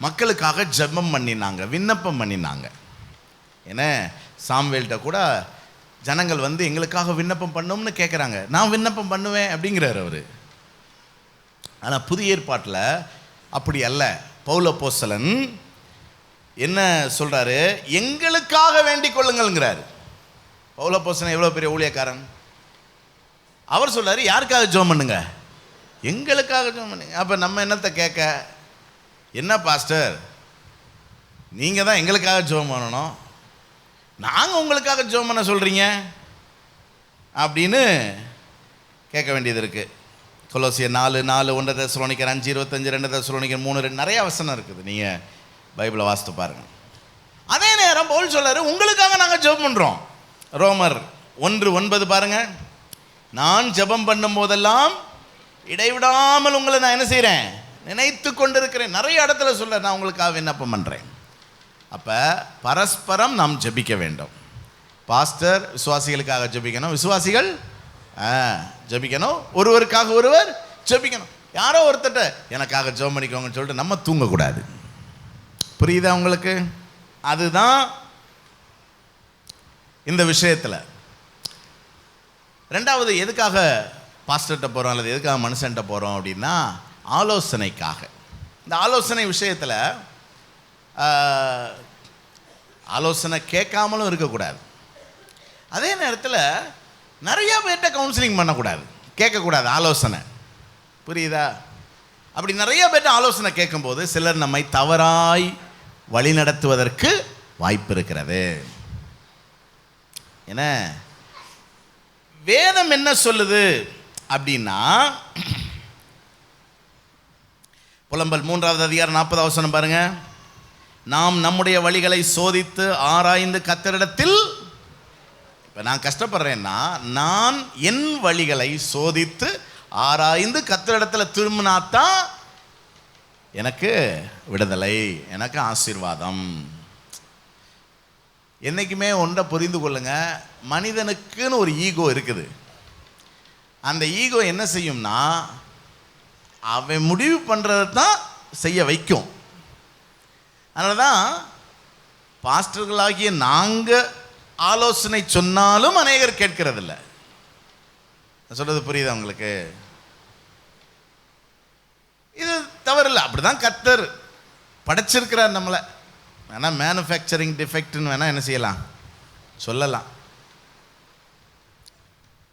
மக்களுக்காக ஜெபம் பண்ணினாங்க, விண்ணப்பம் பண்ணினாங்க. ஏன்னா சாமுவேல்கிட்ட கூட ஜனங்கள் வந்து எங்களுக்காக விண்ணப்பம் பண்ணோம்னு கேட்குறாங்க. நான் விண்ணப்பம் பண்ணுவேன் அப்படிங்கிறார் அவர். ஆனால் புதிய ஏற்பாட்டில் அப்படி அல்ல. பவுல் அப்போஸ்தலன் என்ன சொல்கிறாரு? எங்களுக்காக வேண்டிக் கொள்ளுங்கள்ங்கிறாரு. பவுல் அப்போஸ்தலன் எவ்வளோ பெரிய ஊழியக்காரன். அவர் சொல்கிறாரு, யாருக்காக ஜெபம் பண்ணுங்க? எங்களுக்காக ஜெபம் பண்ணுங்க. அப்போ நம்ம என்னத்தை கேட்க? என்ன பாஸ்டர், நீங்கள் தான் எங்களுக்காக ஜெபம் பண்ணணும், நாங்கள் உங்களுக்காக ஜெபம் பண்ண சொல்கிறீங்க? அப்படின்னு கேட்க வேண்டியது இருக்குது. கொலோசியர் 4:4, 1 தெசலோனிக்கர் 5:25, 2 தெசலோனிக்கர் 3:2, நிறையா வசனம் இருக்குது. நீங்கள் பைபிளை வாசித்து பாருங்கள். அதே நேரம் பவுல் சொல்றாரு, உங்களுக்காக நாங்கள் ஜெபம் பண்ணுறோம். ரோமர் 1:9 பாருங்கள். நான் ஜெபம் பண்ணும் போதெல்லாம் இடைவிடாமல் உங்களை நான் என்ன செய்கிறேன், நினைத்து கொண்டிருக்கிறேன். நிறைய இடத்துல சொல்ல நான் உங்களுக்காக விண்ணப்பம் பண்ணுறேன். அப்போ பரஸ்பரம் நாம் ஜெபிக்க வேண்டும். பாஸ்டர் விசுவாசிகளுக்காக ஜெபிக்கணும், விசுவாசிகள் ஜெபிக்கணும், ஒருவருக்காக ஒருவர் ஜெபிக்கணும். யாரோ ஒருத்தட்ட எனக்காக ஜெபம் பண்ணிக்கோங்கன்னு சொல்லிட்டு நம்ம தூங்கக்கூடாது. புரியுதா உங்களுக்கு? அதுதான் இந்த விஷயத்தில். ரெண்டாவது, எதுக்காக பாஸ்டர்கிட்ட போகிறோம் அல்லது எதுக்காக மனுஷன்கிட்ட போகிறோம் அப்படின்னா ஆலோசனைக்காக. இந்த ஆலோசனை விஷயத்தில் ஆலோசனை கேட்காமலும் இருக்கக்கூடாது. அதே நேரத்தில் நிறையா பேர்கிட்ட கவுன்சிலிங் பண்ணக்கூடாது, கேட்கக்கூடாது ஆலோசனை. புரியுதா? அப்படி நிறைய பேர்கிட்ட ஆலோசனை கேட்கும்போது சிலர் நம்மை தவறாய் வழி நடத்துவதற்கு வாய்ப்பு இருக்கிறது. ஏன்னா வேதம் என்ன சொல்லுது அப்படின்னா, புலம்பல் 3வது அதிகாரம் 40வது வசனம் பாருங்க. நாம் நம்முடைய வழிகளை சோதித்து ஆராய்ந்து கர்த்தரிடத்தில், இப்போ நான் கஷ்டப்படுறேன்னா நான் என் வழிகளை சோதித்து ஆராய்ந்து கர்த்தரிடத்தில் திரும்பினாத்தான் எனக்கு விடுதலை, எனக்கு ஆசீர்வாதம். என்றைக்குமே ஒன்றை புரிந்து கொள்ளுங்க, மனிதனுக்குன்னு ஒரு ஈகோ இருக்குது. அந்த ஈகோ என்ன செய்யும்னா அவன் முடிவு பண்ணுறதை தான் செய்ய வைக்கும். அதனால தான் பாஸ்டர்களாகிய நாங்கள் ஆலோசனை சொன்னாலும் அநேகர் கேட்கறதில்ல. சொல்றது புரியுதா உங்களுக்கு? இது தவறில்லை, அப்படிதான் கர்த்தர் படைச்சிருக்கிறார் நம்மளை. வேணால் மேனுஃபேக்சரிங் டிஃபெக்ட்னு வேணால் என்ன செய்யலாம், சொல்லலாம்.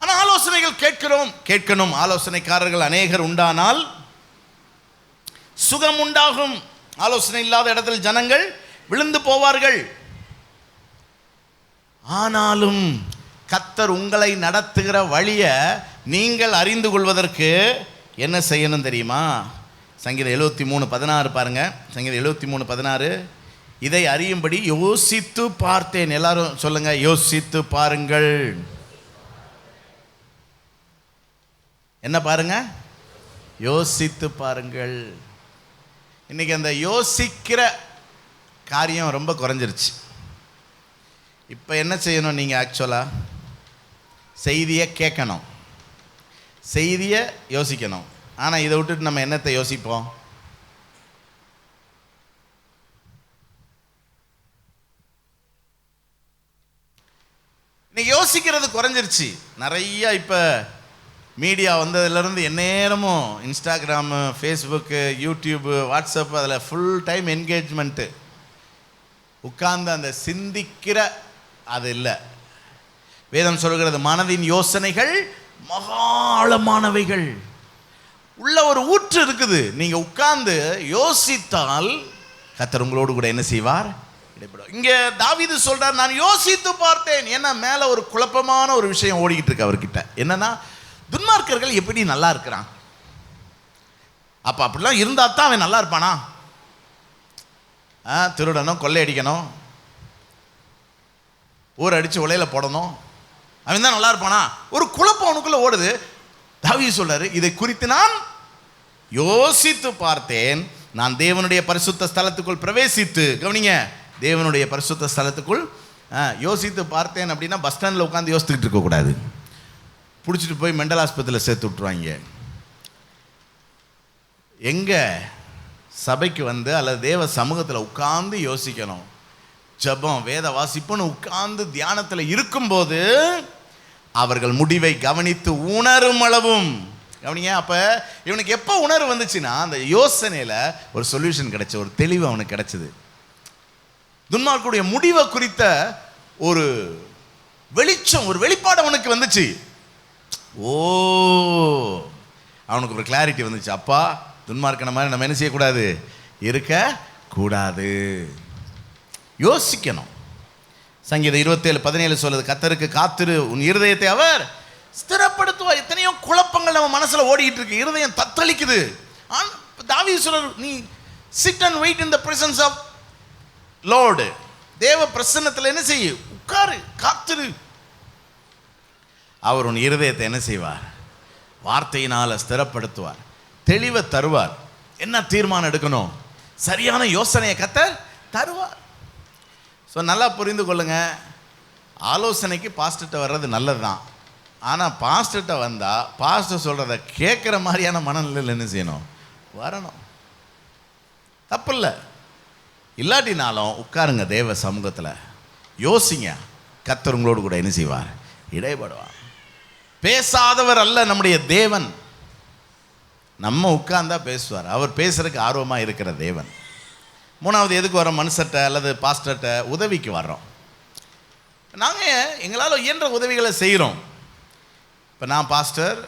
ஆனால் ஆலோசனைகள் கேட்கணும். ஆலோசனைக்காரர்கள் அநேகர் உண்டானால் சுகம் உண்டாகும். ஆலோசனை இல்லாத இடத்தில் ஜனங்கள் விழுந்து போவார்கள். ஆனாலும் கர்த்தர் உங்களை நடத்துகிற வழியை நீங்கள் அறிந்து கொள்வதற்கு என்ன செய்யணும் தெரியுமா? சங்கீதம் 73:16 பாருங்க. சங்கீதம் 73:16, இதை அறியும்படி யோசித்து பார்த்தேன். எல்லாரும் சொல்லுங்க, யோசித்து பாருங்கள். என்ன பாருங்க? யோசித்து பாருங்கள். இன்னைக்கு அந்த யோசிக்கிற காரியம் ரொம்ப குறைஞ்சிருச்சு. இப்போ என்ன செய்யணும்? நீங்கள் ஆக்சுவலாக செய்தியை கேட்கணும், செய்தியை யோசிக்கணும். ஆனால் இதை விட்டுட்டு நம்ம என்னத்தை யோசிப்போம்? இன்னைக்கு யோசிக்கிறது குறைஞ்சிருச்சு நிறையா. இப்போ மீடியா வந்ததுலேருந்து எந்நேரமும் இன்ஸ்டாகிராமு, ஃபேஸ்புக்கு, யூடியூப்பு, வாட்ஸ்அப்பு, அதில் ஃபுல் டைம் என்கேஜ்மெண்ட்டு. உட்கார்ந்து அந்த சிந்திக்கிற அது இல்லை. வேதம் சொல்கிறது மனதின் யோசனைகள் மகாளமானவைகள். உள்ள ஒரு ஊற்று இருக்குது. நீங்கள் உட்கார்ந்து யோசித்தால் கர்த்தர் உங்களோடு கூட என்ன செய்வார்? இடைப்படும். இங்கே தாவீது சொல்றார், நான் யோசித்து பார்த்தேன். ஏன்னா மேலே ஒரு குழப்பமான ஒரு விஷயம் ஓடிக்கிட்டு இருக்கு அவர்கிட்ட. என்னன்னா, துன்மார்க்கர்கள் எப்படி நல்லா இருக்கிறான்? அப்போ அப்படிலாம் இருந்தால் தான் அவன் நல்லா இருப்பானா? திருடணும், கொள்ளையடிக்கணும், ஊர் அடித்து உலையில் போடணும், அவன் தான் நல்லா இருப்பானா? ஒரு குழப்பம் அவனுக்குள்ள ஓடுது. தாவீது சொல்றாரு, இதை குறித்து நான் யோசித்து பார்த்தேன். நான் தேவனுடைய பரிசுத்த ஸ்தலத்துக்குள் பிரவேசித்து, கவனிங்க, தேவனுடைய பரிசுத்த ஸ்தலத்துக்குள் யோசித்து பார்த்தேன். அப்படின்னா பஸ் ஸ்டாண்டில் உட்காந்து யோசித்துக்கிட்டு இருக்கக்கூடாது. பிடிச்சிட்டு போய் மெண்டல் ஆஸ்பத்திரியில் சேர்த்து விட்டுருவாங்க. எங்கே சபைக்கு வந்து அல்லது தேவ சமூகத்தில் உட்கார்ந்து யோசிக்கணும். ஜெபம், வேத வாசிப்புன்னு உட்கார்ந்து தியானத்தில் இருக்கும்போது அவர்கள் முடிவை கவனித்து உணரும் அளவும், கவனிங்க. அப்போ இவனுக்கு எப்போ உணர்வு வந்துச்சுன்னா அந்த யோசனையில் ஒரு சொல்யூஷன் கிடைச்ச, ஒரு தெளிவு அவனுக்கு கிடைச்சது. துன்மார்க்குடைய முடிவை குறித்த ஒரு வெளிச்சம், ஒரு வெளிப்பாடு அவனுக்கு வந்துச்சு. ஓ, அவனுக்கு ஒரு கிளாரிட்டி வந்துச்சு. அப்பா, துன்மார்க்கன மாதிரி நம்ம என்ன செய்யக்கூடாது, இருக்கக்கூடாது, யோசிக்கணும். சங்கீதம் 27:17 சொல்லுது, கர்த்தருக்கு காத்திரு, உன் இருதயத்தை அவர் ஸ்திரப்படுத்துவார். எத்தனையோ குழப்பங்கள் நம்ம மனசுல ஓடிட்டு இருக்கு, இருதயம் தத்தளிக்குது. தாவீது சொல்றார், நீ sit and wait in the presence of lord. தேவ பிரசன்னத்தில் என்ன செய்ய, உட்காரு, காத்திரு. அவர் உன் இருதயத்தை என்ன செய்வார், வார்த்தையினால் ஸ்திரப்படுத்துவார், தெளிவை தருவார். என்ன தீர்மானம் எடுக்கணும், சரியான யோசனையை கர்த்தர் தருவார். ஸோ நல்லா புரிந்து கொள்ளுங்க, ஆலோசனைக்கு பாஸ்டர்கிட்ட வர்றது நல்லது தான். ஆனால் பாஸ்டர்கிட்ட வந்தால் பாஸ்டர் சொல்கிறத கேட்குற மாதிரியான மனநிலையில் என்ன செய்யணும், வரணும். தப்பு இல்லை. இல்லாட்டினாலும் உட்காருங்க தேவ சமூகத்தில், யோசிங்க, கர்த்தர் உங்களோடு கூட என்ன செய்வார், இடைப்படுவார். பேசாதவர் அல்ல நம்முடைய தேவன். நம்ம உட்கார்ந்தா பேசுவார். அவர் பேசுறதுக்கு ஆர்வமாக இருக்கிற தேவன். மூணாவது, எதுக்கு வரோம், மனுஷர்கிட்ட அல்லது பாஸ்டர்கிட்ட உதவிக்கு வர்றோம். நாங்கள் எங்களால் இயன்ற உதவிகளை செய்கிறோம். இப்போ நான் பாஸ்டர்,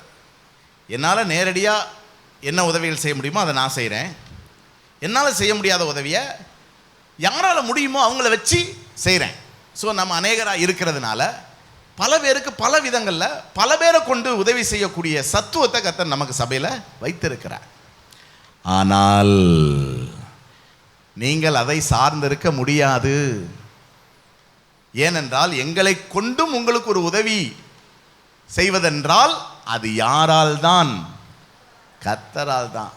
என்னால் நேரடியாக என்ன உதவிகள் செய்ய முடியுமோ அதை நான் செய்கிறேன். என்னால் செய்ய முடியாத உதவியை யாரால் முடியுமோ அவங்கள வச்சு செய்கிறேன். ஸோ நம்ம அநேகராக இருக்கிறதுனால பல பேருக்கு பல விதங்களில் பல பேரை கொண்டு உதவி செய்யக்கூடிய சத்துவத்தை கர்த்தர் நமக்கு சபையில் வைத்திருக்கிறார். ஆனால் நீங்கள் அதை சார்ந்திருக்க முடியாது. ஏனென்றால் எங்களை கொண்டும் உங்களுக்கு ஒரு உதவி செய்வதென்றால் அது யாரால் தான், கர்த்தரால் தான்.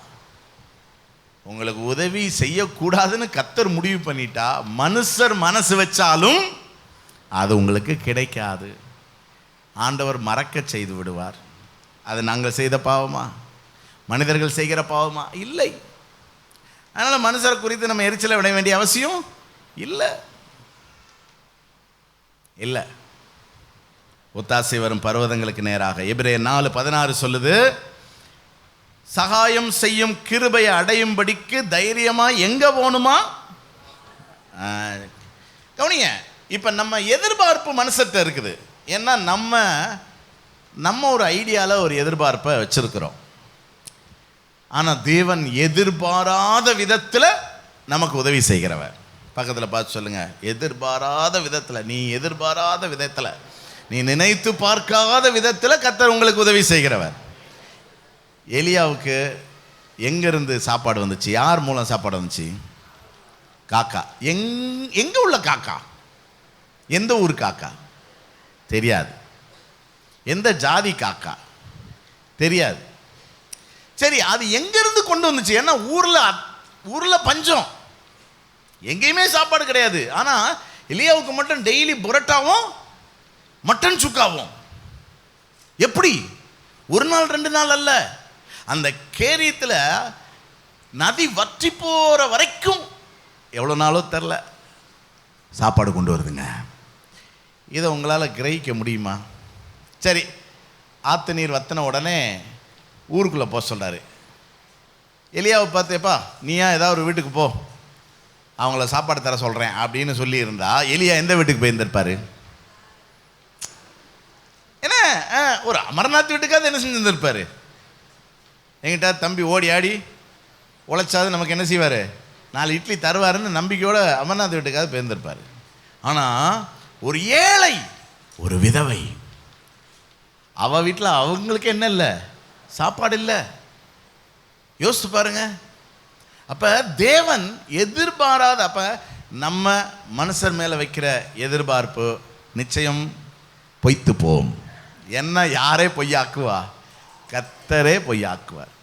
உங்களுக்கு உதவி செய்யக்கூடாதுன்னு கர்த்தர் முடிவு பண்ணிட்டா மனுஷர் மனசு வச்சாலும் அது உங்களுக்கு கிடைக்காது. ஆண்டவர் மறக்க செய்து விடுவார். அது நாங்கள் செய்த பாவமா, மனிதர்கள் செய்கிற பாவமா? இல்லை. அதனால் மனுஷரை குறித்து நம்ம எரிச்சலை விட வேண்டிய அவசியம் இல்லை. இல்லை. ஒத்தாசை வரும் பர்வதங்களுக்கு நேராக எபிரேயர் 4:16 சொல்லுது, சகாயம் செய்யும் கிருபையை அடையும்படிக்கு தைரியமாக எங்கே போகணுமா? கவனிங்க, இப்போ நம்ம எதிர்பார்ப்பு மனுஷர்கிட்ட இருக்குது. ஏன்னா நம்ம ஒரு ஐடியாவில் ஒரு எதிர்பார்ப்பை வச்சிருக்கிறோம். ஆனால் தேவன் எதிர்பாராத விதத்தில் நமக்கு உதவி செய்கிறவர். பக்கத்தில் பார்த்து சொல்லுங்க, எதிர்பாராத விதத்தில், நீ எதிர்பாராத விதத்தில், நீ நினைத்து பார்க்காத விதத்தில் கர்த்தர் உங்களுக்கு உதவி செய்கிறவர். எலியாவுக்கு எங்கிருந்து சாப்பாடு வந்துச்சு? யார் மூலம் சாப்பாடு வந்துச்சு? காக்கா. எங்கே உள்ள காக்கா? எந்த ஊர் காக்கா? தெரியாது. எந்த ஜாதி காக்கா? தெரியாது. சரி, அது எங்கிருந்து கொண்டு வந்துச்சு? ஏன்னா ஊரில் பஞ்சம், எங்கேயுமே சாப்பாடு கிடையாது. ஆனால் எலியாவுக்கு மட்டும் டெய்லி புரோட்டாவும் மட்டன் சுக்காவும். எப்படி? ஒரு நாள் 2 நாள் அல்ல, அந்த கேரியத்தில் நதி வற்றி போகிற வரைக்கும் எவ்வளோ நாளோ தெரில சாப்பாடு கொண்டு வருதுங்க. இதை உங்களால் கிரகிக்க முடியுமா? சரி, ஆற்று நீர் வத்தின உடனே ஊருக்குள்ளே போக சொல்கிறாரு. எலியாவை பார்த்தேப்பா, நீயா ஏதாவது ஒரு வீட்டுக்கு போ, அவங்கள சாப்பாடு தர சொல்கிறேன் அப்படின்னு சொல்லியிருந்தா எலியா எந்த வீட்டுக்கு போயிருந்திருப்பார்? என்ன, ஒரு அமர்நாத் வீட்டுக்காவது என்ன செஞ்சுருப்பார்? எங்கிட்ட தம்பி ஓடி ஆடி உழைச்சாது நமக்கு என்ன செய்வார், 4 இட்லி தருவாருன்னு நம்பிக்கையோடு அமர்நாத் வீட்டுக்காவது போயிருந்திருப்பார். ஆனால் ஒரு ஏழை, ஒரு விதவை, அவள் வீட்டில் அவங்களுக்கு என்ன இல்லை, சாப்பாடு இல்லை. யோசித்து பாருங்க. அப்போ தேவன் எதிர்பாராத, அப்போ நம்ம மனுஷர் மேலே வைக்கிற எதிர்பார்ப்பு நிச்சயம் பொய்த்து போகும். என்ன யாரே பொய்யாக்குவா? கர்த்தரே பொய்யாக்குவார்.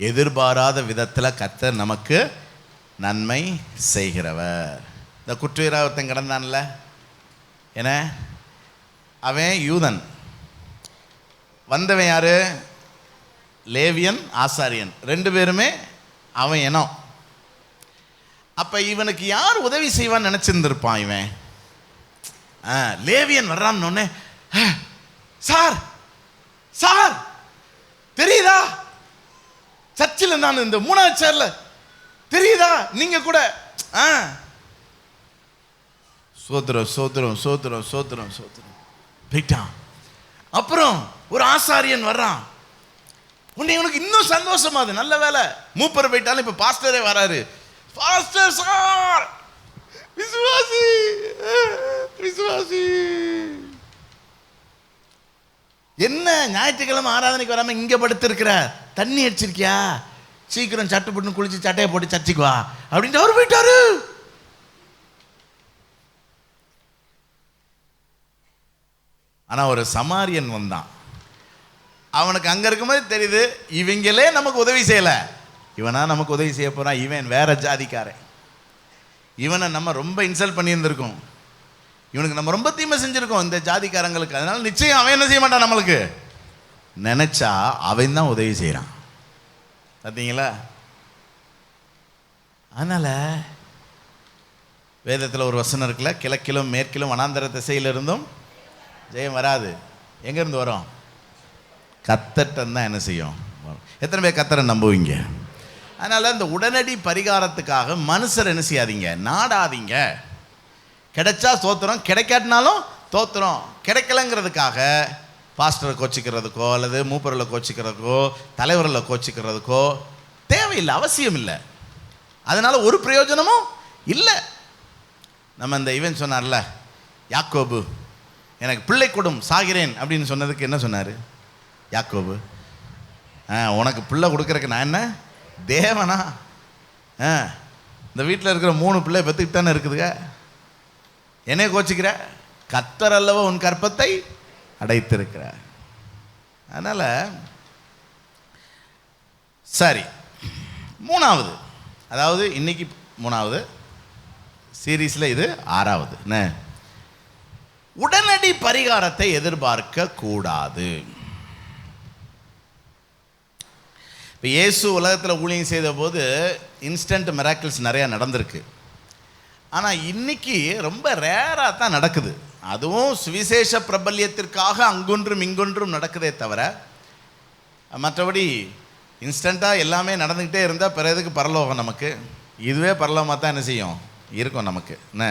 எதிர்பாராத விதத்தில் கர்த்தர் நமக்கு நன்மை செய்கிறவர். இந்த குற்றீராக ஒருத்தன் கிடந்தான்ல, என்ன, அவன் யூதன், வந்தவன் யாரு? லேவியன், ஆசாரியன், 2 பேருமே அவன் இனம். அப்போ இவனுக்கு யார் உதவி செய்வான்னு நினச்சிருந்துருப்பான் இவன். லேவியன் வர்றான்னு, சார் சார் தெரியுதா, சர்ச்சில் நான் இந்த 3வது சேர்ல தெரியுதா, நீங்க கூட சோத்திரம் சோத்திரம் சோத்திரம் சோத்திரம் சோத்திரம் போயிட்டான். அப்புறம் ஒரு ஆசாரியன் வர்றான். உன்னை உனக்கு இன்னும் சந்தோஷமா, அது நல்ல வேலை, மூப்பர் போயிட்டாலும் இப்ப பாஸ்டரே வராரு. பாஸ்டர் சார், விசுவாசி விசுவாசி. ஞாயிற்றுக்கிழமை ஆராதனைக்கு வராமல் இங்கே படுத்திருக்கிற, தண்ணி அடிச்சிருக்கியா, சீக்கிரம் சட்டு போட்டு குளிச்சு சட்டையை போட்டு சர்ச்சைக்கு வா அப்படின்ட்டு அவர் போயிட்டாரு. ஆனால் ஒரு சமாரியன் வந்தான். அவனுக்கு அங்கே இருக்கும்போது தெரியுது, இவங்களே நமக்கு உதவி செய்யலை, இவனா நமக்கு உதவி செய்ய போகிறான், இவன் வேற ஜாதிக்காரன், இவனை நம்ம ரொம்ப இன்சல்ட் பண்ணியிருந்திருக்கோம், இவனுக்கு நம்ம ரொம்ப தீமை செஞ்சுருக்கோம் இந்த ஜாதிக்காரங்களுக்கு, அதனால நிச்சயம் அவன் என்ன செய்ய மாட்டான், நம்மளுக்கு நினைச்சா அவன் தான் உதவி செய்கிறான். பார்த்தீங்களா? அதனால் வேதத்தில் ஒரு வசனம் இருக்குல்ல, கிழக்கிலும் மேற்கிலும் வனாந்தர திசையிலிருந்தும் ஜெயம் வராது. எங்கேருந்து வரும்? கர்த்தர்ட்ட தான் என்ன செய்யும். எத்தனை பேர் கர்த்தரை நம்புவீங்க? அதனால் இந்த உடனடி பரிகாரத்துக்காக மனுஷர் என்ன செய்யாதீங்க, நாடாதீங்க. கிடைச்சா தோத்துறோம், கிடைக்காட்டினாலும் தோத்துறோம். கிடைக்கலங்கிறதுக்காக பாஸ்டரை கோச்சிக்கிறதுக்கோ அல்லது மூப்பரில் கோச்சிக்கிறதுக்கோ தலைவரில் கோச்சிக்கிறதுக்கோ தேவையில்லை, அவசியம் இல்லை. அதனால் ஒரு பிரயோஜனமும் இல்லை. நம்ம இந்த இவன் சொன்னார்ல, யாக்கோபு எனக்கு பிள்ளை கொடும் சாகிறேன் அப்படின்னு சொன்னதுக்கு என்ன சொன்னார் யாக்கோபு? உனக்கு பிள்ளை கொடுக்குறக்கு நான் என்ன தேவனா? இந்த வீட்டில் இருக்கிற 3 பிள்ளை பெற்றுக்கிட்டு தானே இருக்குதுங்க, என்னைய கோச்சிக்கிற? கர்த்தர் அல்லவா உன் கற்பத்தை அடைத்திருக்கிற. அதனால் சரி, 3வது, அதாவது இன்னைக்கு 3வது சீரீஸில் இது 6வது. என்ன? உடனடி பரிகாரத்தை எதிர்பார்க்க கூடாது. இப்போ இயேசு உலகத்தில் ஊழியம் செய்த போது இன்ஸ்டன்ட் மிராக்கிள்ஸ் நிறையா நடந்திருக்கு. ஆனால் இன்னைக்கு ரொம்ப ரேராக தான் நடக்குது. அதுவும் சுவிசேஷ பிரபல்யத்திற்காக அங்கொன்றும் இங்கொன்றும் நடக்குதே தவிர, மற்றபடி இன்ஸ்டண்ட்டாக எல்லாமே நடந்துக்கிட்டே இருந்தால் பிறகு பரலோகம் நமக்கு. இதுவே பரலோகமாக தான் என்ன செய்யும் இருக்கும் நமக்கு. என்ன?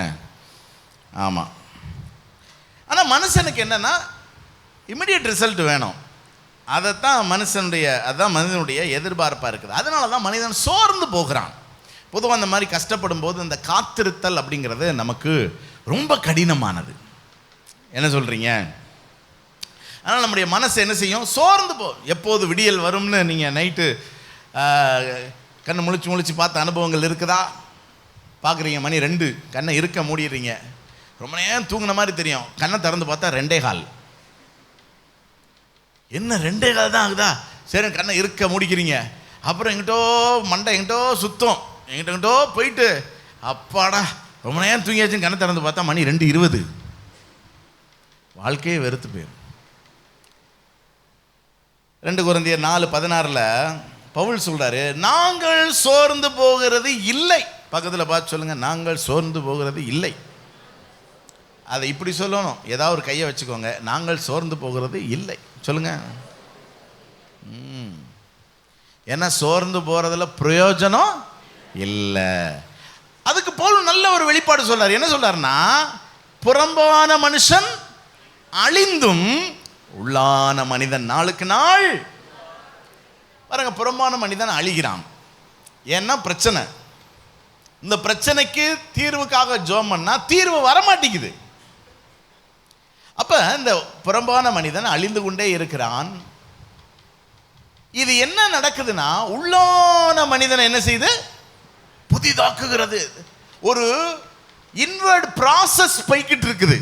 ஆமாம். ஆனால் மனுஷனுக்கு என்னென்னா இமிடியட் ரிசல்ட் வேணும். அதுதான் மனிதனுடைய எதிர்பார்ப்பாக இருக்குது. அதனால தான் மனிதன் சோர்ந்து போகிறான். பொதுவாக அந்த மாதிரி கஷ்டப்படும் போது இந்த காத்திருத்தல் அப்படிங்கிறது நமக்கு ரொம்ப கடினமானது. என்ன சொல்கிறீங்க? அதனால் நம்முடைய மனசு என்ன செய்யும், சோர்ந்து எப்போது விடியல் வரும்னு நீங்கள் நைட்டு கண்ணை முழிச்சு பார்த்த அனுபவங்கள் இருக்குதா? பார்க்குறீங்க, மணி 2, கண்ணை இருக்க மூடிடுறீங்க, ரொம்ப நேரம் தூங்கின மாதிரி தெரியும், கண்ணை திறந்து பார்த்தா 2:15. என்ன 2:15 தான் ஆகுதா? சரி, கண்ணை இருக்க மூடிக்கிறீங்க. அப்புறம் எங்கிட்டோ மண்டை எங்கிட்டோ சுத்தம், எங்கிட்டோ போயிட்டு அப்பாடா ரொம்ப நேரம் தூங்கியாச்சுன்னு கண்ணை திறந்து பார்த்தா மணி 2:20. வாழ்க்கையே வெறுத்து போயிடும். 2 கொரிந்தியர் 4:16 பவுல் சொல்றாரு, நாங்கள் சோர்ந்து போகிறது இல்லை. பக்கத்தில் பார்த்து சொல்லுங்க, நாங்கள் சோர்ந்து போகிறது இல்லை. அதை இப்படி சொல்லணும், ஏதாவது ஒரு கையை வச்சுக்கோங்க, நாங்கள் சோர்ந்து போகிறது இல்லை சொல்லுங்க. ஏன்னா சோர்ந்து போறதுல பிரயோஜனம் இல்லை. அதுக்கு பவுல் நல்ல ஒரு வெளிப்பாடு சொல்றாரு. என்ன சொல்றாருன்னா, புறம்பான மனுஷன் அழிந்தும் உள்ளான மனிதன் நாளுக்கு நாள். பாருங்க, புறம்பான மனிதன் அழிகிறான். ஏன்னா பிரச்சனை. இந்த பிரச்சனைக்கு தீர்வுக்காக ஜெபம் பண்ணா தீர்வு வரமாட்டேங்குது. அப்ப இந்த புறம்பான மனிதன் அழிந்து கொண்டே இருக்கிறான். இது என்ன நடக்குதுன்னா, உள்ளான மனிதனை என்ன செய்து புதிதாக்குகிறது. ஒரு இன்வர்ட் ப்ராசஸ் போய்கிட்டு இருக்குது.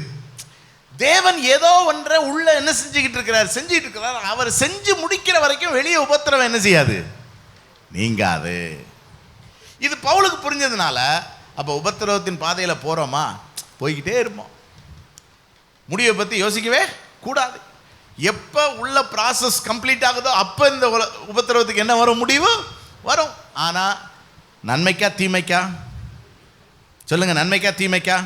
தேவன் ஏதோ ஒன்றை உள்ள என்ன செஞ்சுக்கிட்டு இருக்கிறார். அவர் செஞ்சு முடிக்கிற வரைக்கும் வெளியே உபத்திரவம் என்ன செய்யாது, நீங்காது. இது பவுலுக்கு புரிஞ்சதுனால அப்போ உபத்திரவத்தின் பாதையில் போகிறோமா, போய்கிட்டே இருப்போம். முடிவை பற்றி யோசிக்கவே கூடாது. எப்போ உள்ள ப்ராசஸ் கம்ப்ளீட் ஆகுதோ அப்போ இந்த உபத்திரவத்துக்கு என்ன வரும், முடிவு வரும். ஆனால் நன்மைக்கா தீமைக்கா சொல்லுங்க, நன்மைக்கா தீமைக்கா?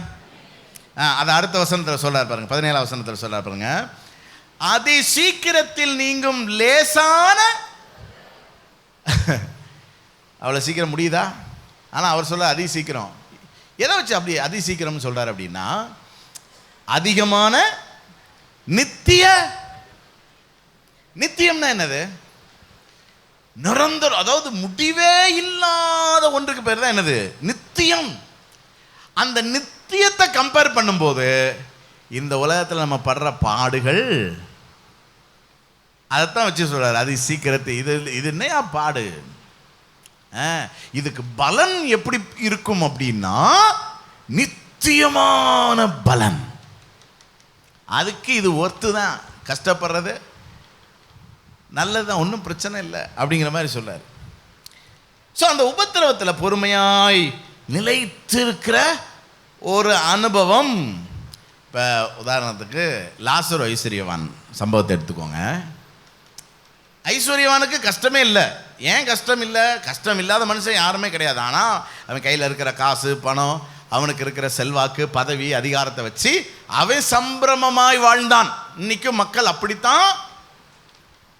அதை அடுத்த வசனத்தில் சொல்றார் பாருங்க, 17ஆம் வசனத்தில் சொல்றார் பாருங்க, அதி சீக்கிரத்தில் நீங்கும் லேசான. அவ்வளோ சீக்கிரம் முடியுதா? ஆனால் அவர் சொல்ல அதி சீக்கிரம். எதை வச்சு அப்படி அதி சீக்கிரம் சொல்றாரு அப்படின்னா, அதிகமான நித்தியம்னா என்னது? நிரந்தரம், அதாவது முடிவே இல்லாத ஒன்றுக்கு பேர் தான் என்னது, நித்தியம். அந்த நித்தியத்தை கம்பேர் பண்ணும்போது இந்த உலகத்தில் நம்ம படுற பாடுகள் அதைத்தான் வச்சு சொல்றாரு அது சீக்கிரத்தை. இது என்னையா பாடு, இதுக்கு பலன் எப்படி இருக்கும் அப்படின்னா நித்தியமான பலன். அதுக்கு இது ஒர்த்து தான், கஷ்டப்படுறது நல்லதுதான், ஒன்றும் பிரச்சனை இல்லை அப்படிங்கிற மாதிரி சொல்றாரு. ஸோ அந்த உபத்திரவத்தில் பொறுமையாய் நிலைத்திருக்கிற ஒரு அனுபவம். இப்போ உதாரணத்துக்கு லாசரு ஐஸ்வர்யவான் சம்பவத்தை எடுத்துக்கோங்க. ஐஸ்வர்யவானுக்கு கஷ்டமே இல்லை. ஏன் கஷ்டம் இல்லை? கஷ்டம் இல்லாத மனுஷன் யாருமே கிடையாது. ஆனால் அவன் கையில் இருக்கிற காசு பணம், அவனுக்கு இருக்கிற செல்வாக்கு பதவி அதிகாரத்தை வச்சு அவன் சம்பிரமமாய் வாழ்ந்தான். இன்னைக்கும் மக்கள் அப்படித்தான்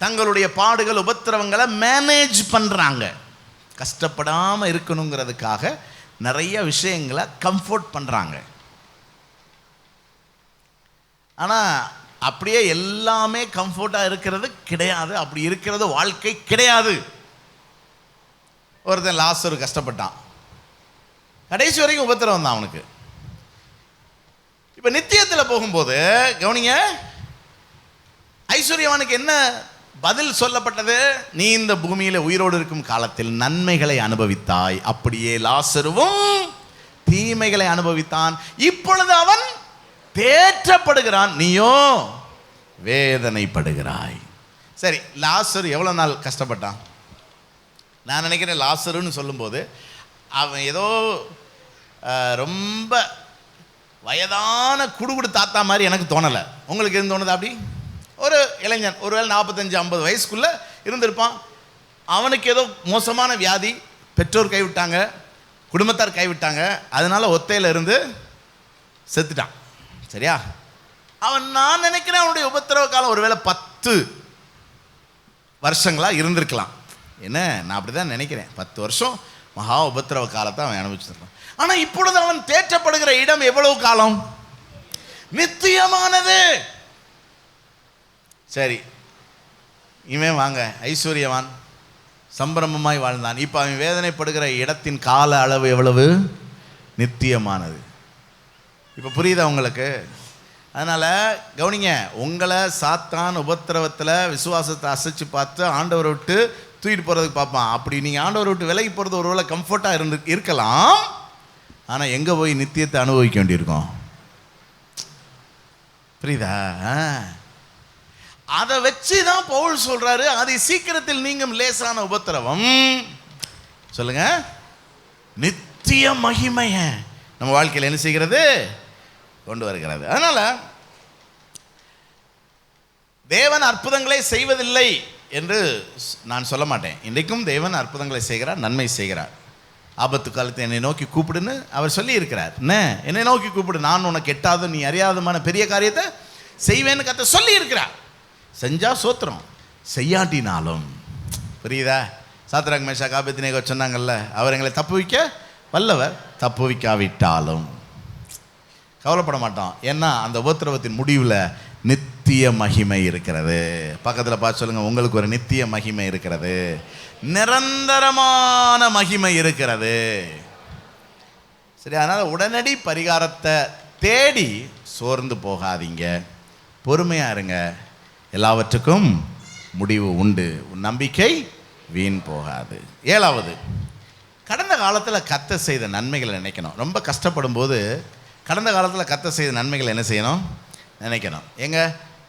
தங்களுடைய பாடுகள் உபத்திரவங்களை மேனேஜ் பண்ணுறாங்க. கஷ்டப்படாமல் இருக்கணுங்கிறதுக்காக நிறைய விஷயங்களை கம்ஃபோர்ட் பண்ணுறாங்க. ஆனால் அப்படியே எல்லாமே கம்ஃபோர்ட்டாக இருக்கிறது கிடையாது. அப்படி இருக்கிறது வாழ்க்கை கிடையாது. ஒருத்தன் லாசரு கஷ்டப்பட்டான், கடைசி வரைக்கும் உபத்திரவம் தான் அவனுக்கு. இப்போ நித்தியத்தில் போகும்போது கவனிங்க, ஐஸ்வர்யவானுக்கு என்ன பதில் சொல்லப்பட்டது? நீ இந்த பூமியில் உயிரோடு இருக்கும் காலத்தில் நன்மைகளை அனுபவித்தாய், அப்படியே லாசருவும் தீமைகளை அனுபவித்தான். இப்பொழுது அவன் தேற்றப்படுகிறான், நீயோ வேதனைப்படுகிறாய். சரி, லாசரு எவ்வளோ நாள் கஷ்டப்பட்டான்? நான் நினைக்கிறேன் லாசருன்னு சொல்லும்போது அவன் ஏதோ ரொம்ப வயதான குடுகுடு தாத்தா மாதிரி எனக்கு தோணலை. உங்களுக்கு எது தோணுது? அப்படி ஒரு இளைஞன், ஒருவேளை 45-50 வயசுக்குள்ளே இருந்திருப்பான். அவனுக்கு ஏதோ மோசமான வியாதி, பெற்றோர் கைவிட்டாங்க, குடும்பத்தார் கைவிட்டாங்க, அதனால் ஒத்தையில் இருந்து செத்துட்டான். சரியா? நான் நினைக்கிறேன் அவனுடைய உபத்திரவ காலம் ஒருவேளை 10 வருஷங்களாக இருந்திருக்கலாம். என்ன, நான் அப்படி தான் நினைக்கிறேன். 10 வருஷம் மகா உபத்திரவ காலத்தை அவன் அனுபவிச்சிருக்கான். ஆனால் இப்பொழுது அவன் தேற்றப்படுகிற இடம் எவ்வளவு காலம்? நித்தியமானது. சரி, இவன் வாங்க ஐஸ்வர்யவான் சம்பிரமமாய் வாழ்ந்தான். இப்போ அவன் வேதனைப்படுகிற இடத்தின் கால அளவு எவ்வளவு? நித்தியமானது. இப்போ புரியுதா உங்களுக்கு? அதனால் கவனிங்க, உங்களை சாத்தான் உபத்திரவத்தில் விசுவாசத்தை அசைச்சு பார்த்து ஆண்டவரை விட்டு தூக்கிட்டு போகிறதுக்கு பார்ப்பான். அப்படி நீங்கள் ஆண்டவரை விட்டு விலகி போகிறது ஒருவேளை கம்ஃபர்ட்டாக இருக்கலாம். ஆனால் எங்கே போய் நித்தியத்தை அனுபவிக்க வேண்டியிருக்கும்? புரியுதா? அதை வச்சு தான் பவுல் சொல்றாரு, அது சீக்கிரத்தில் நீங்கும் லேசான உபத்திரவம் சொல்லுங்க நித்திய மகிமையை நம்ம வாழ்க்கையில் என்ன செய்கிறது? கொண்டு வருகிறது. அதனால தேவன் அற்புதங்களை செய்வதில்லை என்று நான் சொல்ல மாட்டேன். இன்றைக்கும் தேவன் அற்புதங்களை செய்கிறார், நன்மை செய்கிறார். ஆபத்து காலத்தை என்னை நோக்கி கூப்பிடுன்னு அவர் சொல்லி இருக்கிறார். என்ன, என்னை நோக்கி கூப்பிடு, நான் உனக்கு எட்டாவது நீ அறியாதமான பெரிய காரியத்தை செய்வேன்னு கத்த சொல்லி இருக்கிறார். செஞ்சா சோத்திரம், செய்யாட்டினாலும். புரியுதா? சாத்ராக் மேஷாக் ஆபேத்நேகோ சொன்னாங்கல்ல, அவர் எங்களை தப்புவிக்க வல்லவர், தப்புவிக்காவிட்டாலும் கவலைப்பட மாட்டோம். ஏன்னா அந்த உபத்திரவத்தின் முடிவில் நித்திய மகிமை இருக்கிறது. பக்கத்தில் பார்த்து சொல்லுங்க, உங்களுக்கு ஒரு நித்திய மகிமை இருக்கிறது, நிரந்தரமான மகிமை இருக்கிறது. சரி, அதனால் உடனடி பரிகாரத்தை தேடி சோர்ந்து போகாதீங்க, பொறுமையாக இருங்க. எல்லாவற்றுக்கும் முடிவு உண்டு, நம்பிக்கை வீண் போகாது. 7வது, கடந்த காலத்தில் கத்த செய்த நன்மைகளை நினைக்கணும். ரொம்ப கஷ்டப்படும் போது கடந்த காலத்தில் கத்த செய்த நன்மைகளை என்ன செய்யணும்? நினைக்கணும்.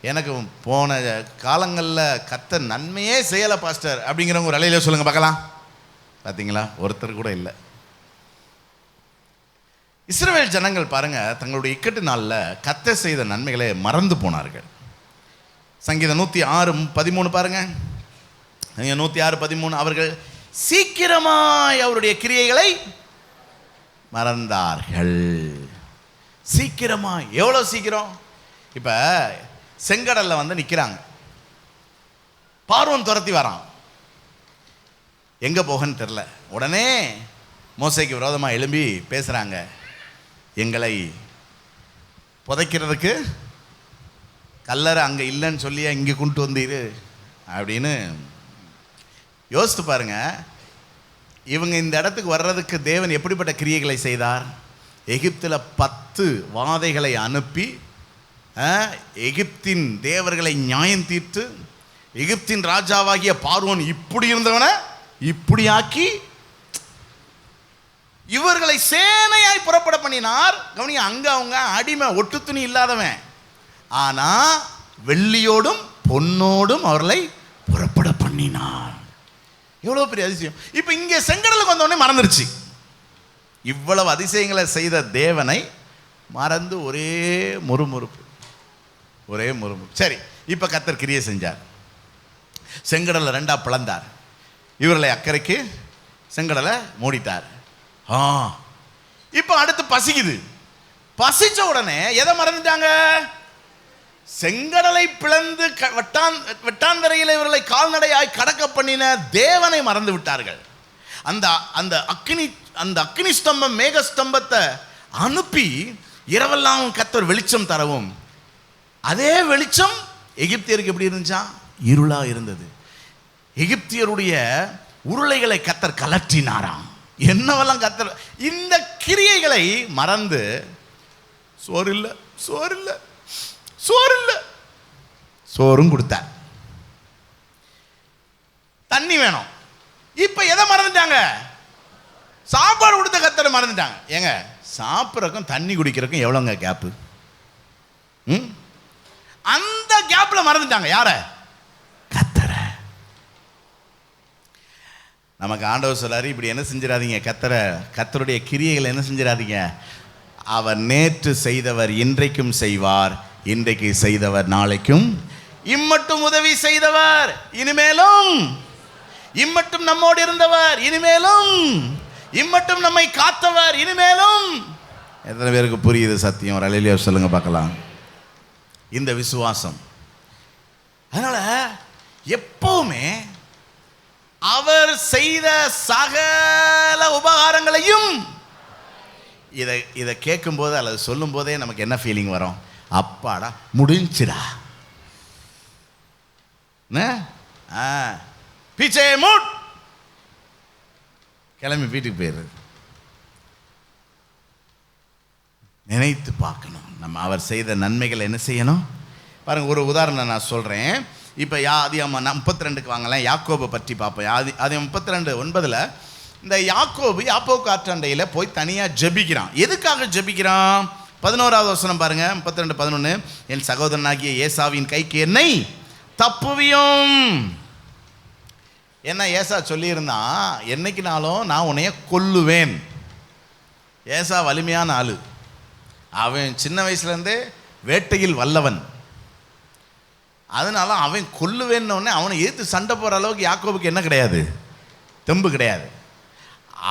எனக்கு போன காலங்களில் கத்த நன்மையே செய்யலை பாஸ்டர் அப்படிங்கிறவங்க ஒரு அலையில சொல்லுங்கள் பார்க்கலாம். பார்த்தீங்களா, ஒருத்தர் கூட இல்லை. இஸ்ரவேல் ஜனங்கள் பாருங்க, தங்களுடைய இக்கட்டு நாளில் கத்த செய்த நன்மைகளை மறந்து போனார்கள். சங்கீதம் 106:13 பாருங்க. 106:13, அவர்கள் சீக்கிரமாய் அவருடைய கிரியைகளை மறந்தார்கள். சீக்கிரமாய், எவ்வளோ சீக்கிரம்? இப்போ செங்கடலில் வந்து நிற்கிறாங்க, பார்வோன் துரத்தி வரான், எங்கே போகன்னு தெரில. உடனே மோசேக்கு விரோதமாக எழும்பி பேசுகிறாங்க, எங்களை புதைக்கிறதுக்கு கல்லறை அங்கே இல்லைன்னு சொல்லி இங்கே கொண்டு வந்தீரு அப்படின்னு. யோசித்து பாருங்க, இவங்க இந்த இடத்துக்கு வர்றதுக்கு தேவன் எப்படிப்பட்ட கிரியைகளை செய்தார்? எகிப்தில் 10 வாதைகளை அனுப்பி எகிப்தின் தேவர்களை நியாயம் தீர்த்து எகிப்தின் ராஜாவாகிய பார்வோன் இப்படி இருந்தவனை இப்படி ஆக்கி இவர்களை சேனையாய் புறப்பட பண்ணினார். கவனிங்க, அங்க அவங்க அடிமை, ஒட்டு துணி இல்லாதவன். ஆனா வெள்ளியோடும் பொன்னோடும் அவர்களை புறப்பட பண்ணினார். எவ்வளவு பெரிய அதிசயம்! இப்ப இங்க செங்கடலுக்கு வந்தோடனே மறந்துருச்சு. இவ்வளவு அதிசயங்களை செய்த தேவனை மறந்து ஒரே முறுமுறுப்பு. சரி, இப்ப கர்த்தர் கிரியை செஞ்சார். செங்கடலை ரெண்டா பிளந்தார். இவர்களை அக்கறைக்கு செங்கடலை மூடிட்டார். இப்ப அடுத்து பசிக்குது. பசிச்ச உடனே எதை மறந்துட்டாங்க? செங்கடலை பிளந்து வெட்டாந்தரையில் இவர்களை கால்நடையாய் கடக்க பண்ணின தேவனை மறந்து விட்டார்கள். அந்த அக்னி ஸ்தம்பம், மேக ஸ்தம்பத்தை அனுப்பி இரவெல்லாம் கர்த்தர் வெளிச்சம் தரவும், அதே வெளிச்சம் எகிப்தியருக்கு எப்படி இருந்துச்சா? இருளா இருந்தது. எகிப்தியருடைய உருளைகளை கர்த்தர் கலற்றினாராம். என்னவெல்லாம் கர்த்தர்! இந்த கிரியைகளை மறந்து சோறு இல்லை, சோறும் கொடுத்தார். தண்ணி வேணும். இப்ப எதை மறந்துட்டாங்க? சாப்பாடு கொடுத்த கர்த்தரை மறந்துட்டாங்க. ஏங்க, சாப்பிட்றக்கும் தண்ணி குடிக்கிறதுக்கும் எவ்வளோங்க கேப்பு? அந்த கேப்ல மறந்துட்டாங்க. யார? கர்த்தரை. நமக்கு ஆண்டவர் சொல்லாரு, இப்படி என்ன செஞ்சிடாதீங்க, கர்த்தருடைய கிரியைகளை என்ன செஞ்சிடாதீங்க. அவர் நேற்று செய்தவர் இன்றைக்கும் செய்வார், இன்றைக்கு செய்தவர் நாளைக்கும், இம்மட்டும் உதவி செய்தவர் இனிமேலும், இம்மட்டும் நம்மோடு இருந்தவர் இனிமேலும், இம்மட்டும் நம்மை காத்தவர் இனிமேலும். எத்தனை பேருக்கு புரியுது சத்தியம்? அல்லேலூயா சொல்லுங்க பார்க்கலாம். இந்த விசுவாசம். அதனால எப்பவுமே அவர் செய்த சகல உபகாரங்களையும் இதை கேட்கும் போது அல்லது சொல்லும் போதே நமக்கு என்ன ஃபீலிங் வரும்? அப்பாடா, முடிஞ்சிடா, பீச்சே மூட், கிளம்பி வீட்டுக்கு போயிடுறது. நினைத்து பார்க்கணும். நம்ம அவர் செய்த நன்மைகளை என்ன செய்யணும் பாருங்க. ஒரு உதாரணம் நான் சொல்றேன். இப்போ ஆதியாகமம் 32க்கு வாங்கலாம். யாக்கோபை பற்றி பார்ப்போம். ஆதியாகமம் 32:9 இந்த யாக்கோபு ஆற்றண்டையில் போய் தனியாக ஜெபிக்கிறான். எதுக்காக ஜெபிக்கிறான்? 11வது வசனம் பாருங்க. 32:11 என் சகோதரனாகிய ஏசாவின் கைக்கு என்னை தப்புவியும். என்ன ஏசா சொல்லியிருந்தான், என்னைக்குனாலும் நான் உன்னைய கொல்லுவேன். ஏசா வலிமையான ஆளு. அவன் சின்ன வயசுலேருந்தே வேட்டையில் வல்லவன். அதனால அவன் கொல்லுவேன்னு அவனை எதிர்த்து சண்டை போகிற அளவுக்கு யாக்கோபுக்கு என்ன கிடையாது? தெம்பு கிடையாது.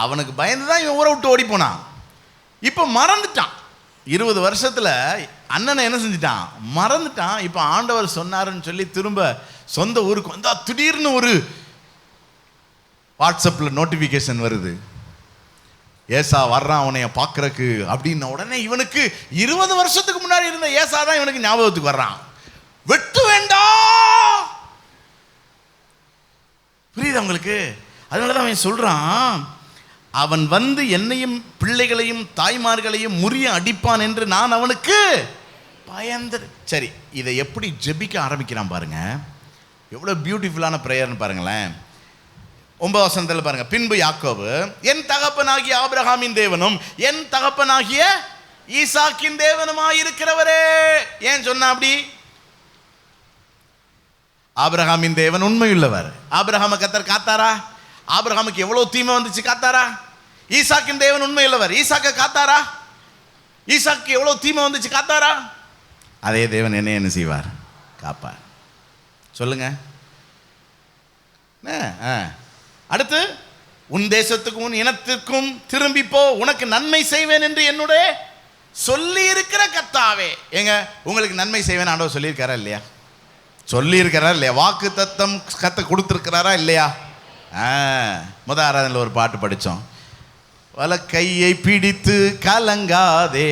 அவனுக்கு பயந்து தான் இவன் ஊரை விட்டு ஓடி போனான். இப்போ மறந்துட்டான். 20 வருஷத்தில் அண்ணனை என்ன செஞ்சிட்டான்? மறந்துட்டான். இப்போ ஆண்டவர் சொன்னாருன்னு சொல்லி திரும்ப சொந்த ஊருக்கு வந்தா திடீர்னு ஒரு வாட்ஸ்அப்பில் நோட்டிஃபிகேஷன் வருது, ஏசா வர்றான் அவனைய பார்க்கறக்கு அப்படின்ன உடனே இவனுக்கு 20 வருஷத்துக்கு முன்னாடி இருந்த ஏசா தான் இவனுக்கு ஞாபகத்துக்கு வர்றான். வெட்டு வேண்டாம். புரியுது உங்களுக்கு? அதனாலதான் அவன் சொல்றான், அவன் வந்து என்னையும் பிள்ளைகளையும் தாய்மார்களையும் முறிய அடிப்பான் என்று நான் அவனுக்கு பயந்து. சரி, இதை எப்படி ஜெபிக்க ஆரம்பிக்கிறான் பாருங்க. எவ்வளவு பியூட்டிஃபுல்லான பிரேயர்னு பாருங்களேன். 9 வசனத்தில் பாருங்க. பின்பு யாக்கோபு, என் தகப்பனாகிய ஆபிரகாமின் தேவனும் என் தகப்பனாகிய ஈசாக்கின் தேவனுமாயிருக்கிறவரே. ஏன் சொன்ன அப்படி? ஆபிரகாமின் தேவன் உண்மையுள்ளவர். ஆபிரகாம கர்த்தர் காத்தாரா? ஆபிரகாமுக்கு எவ்வளவு தீமை வந்துச்சு, காத்தாரா? ஈசாக்கின் தேவன் உண்மையுள்ளவர். ஈசாக்க காத்தாரா? ஈசாக்கு எவ்வளவு தீமை வந்துச்சு, காத்தாரா? அதே தேவன் என்ன செய்வார்? காப்பார். சொல்லுங்க. அடுத்து, உன் தேசத்துக்கும் உன் இனத்திற்கும் திரும்பி போ, உனக்கு நன்மை செய்வேன் என்று என்னுடைய சொல்லி இருக்கிற கர்த்தாவே. ஏங்க, உங்களுக்கு நன்மை செய்வேன் ஆண்டவர் சொல்லியிருக்காரா இல்லையா? சொல்லி இருக்கிறாரா இல்லையா? வாக்கு தத்தம் கத்த கொடுத்துருக்கிறாரா இல்லையா? முத ஆராதனையில் ஒரு பாட்டு படித்தோம். வலக்கையை பிடித்து கலங்காதே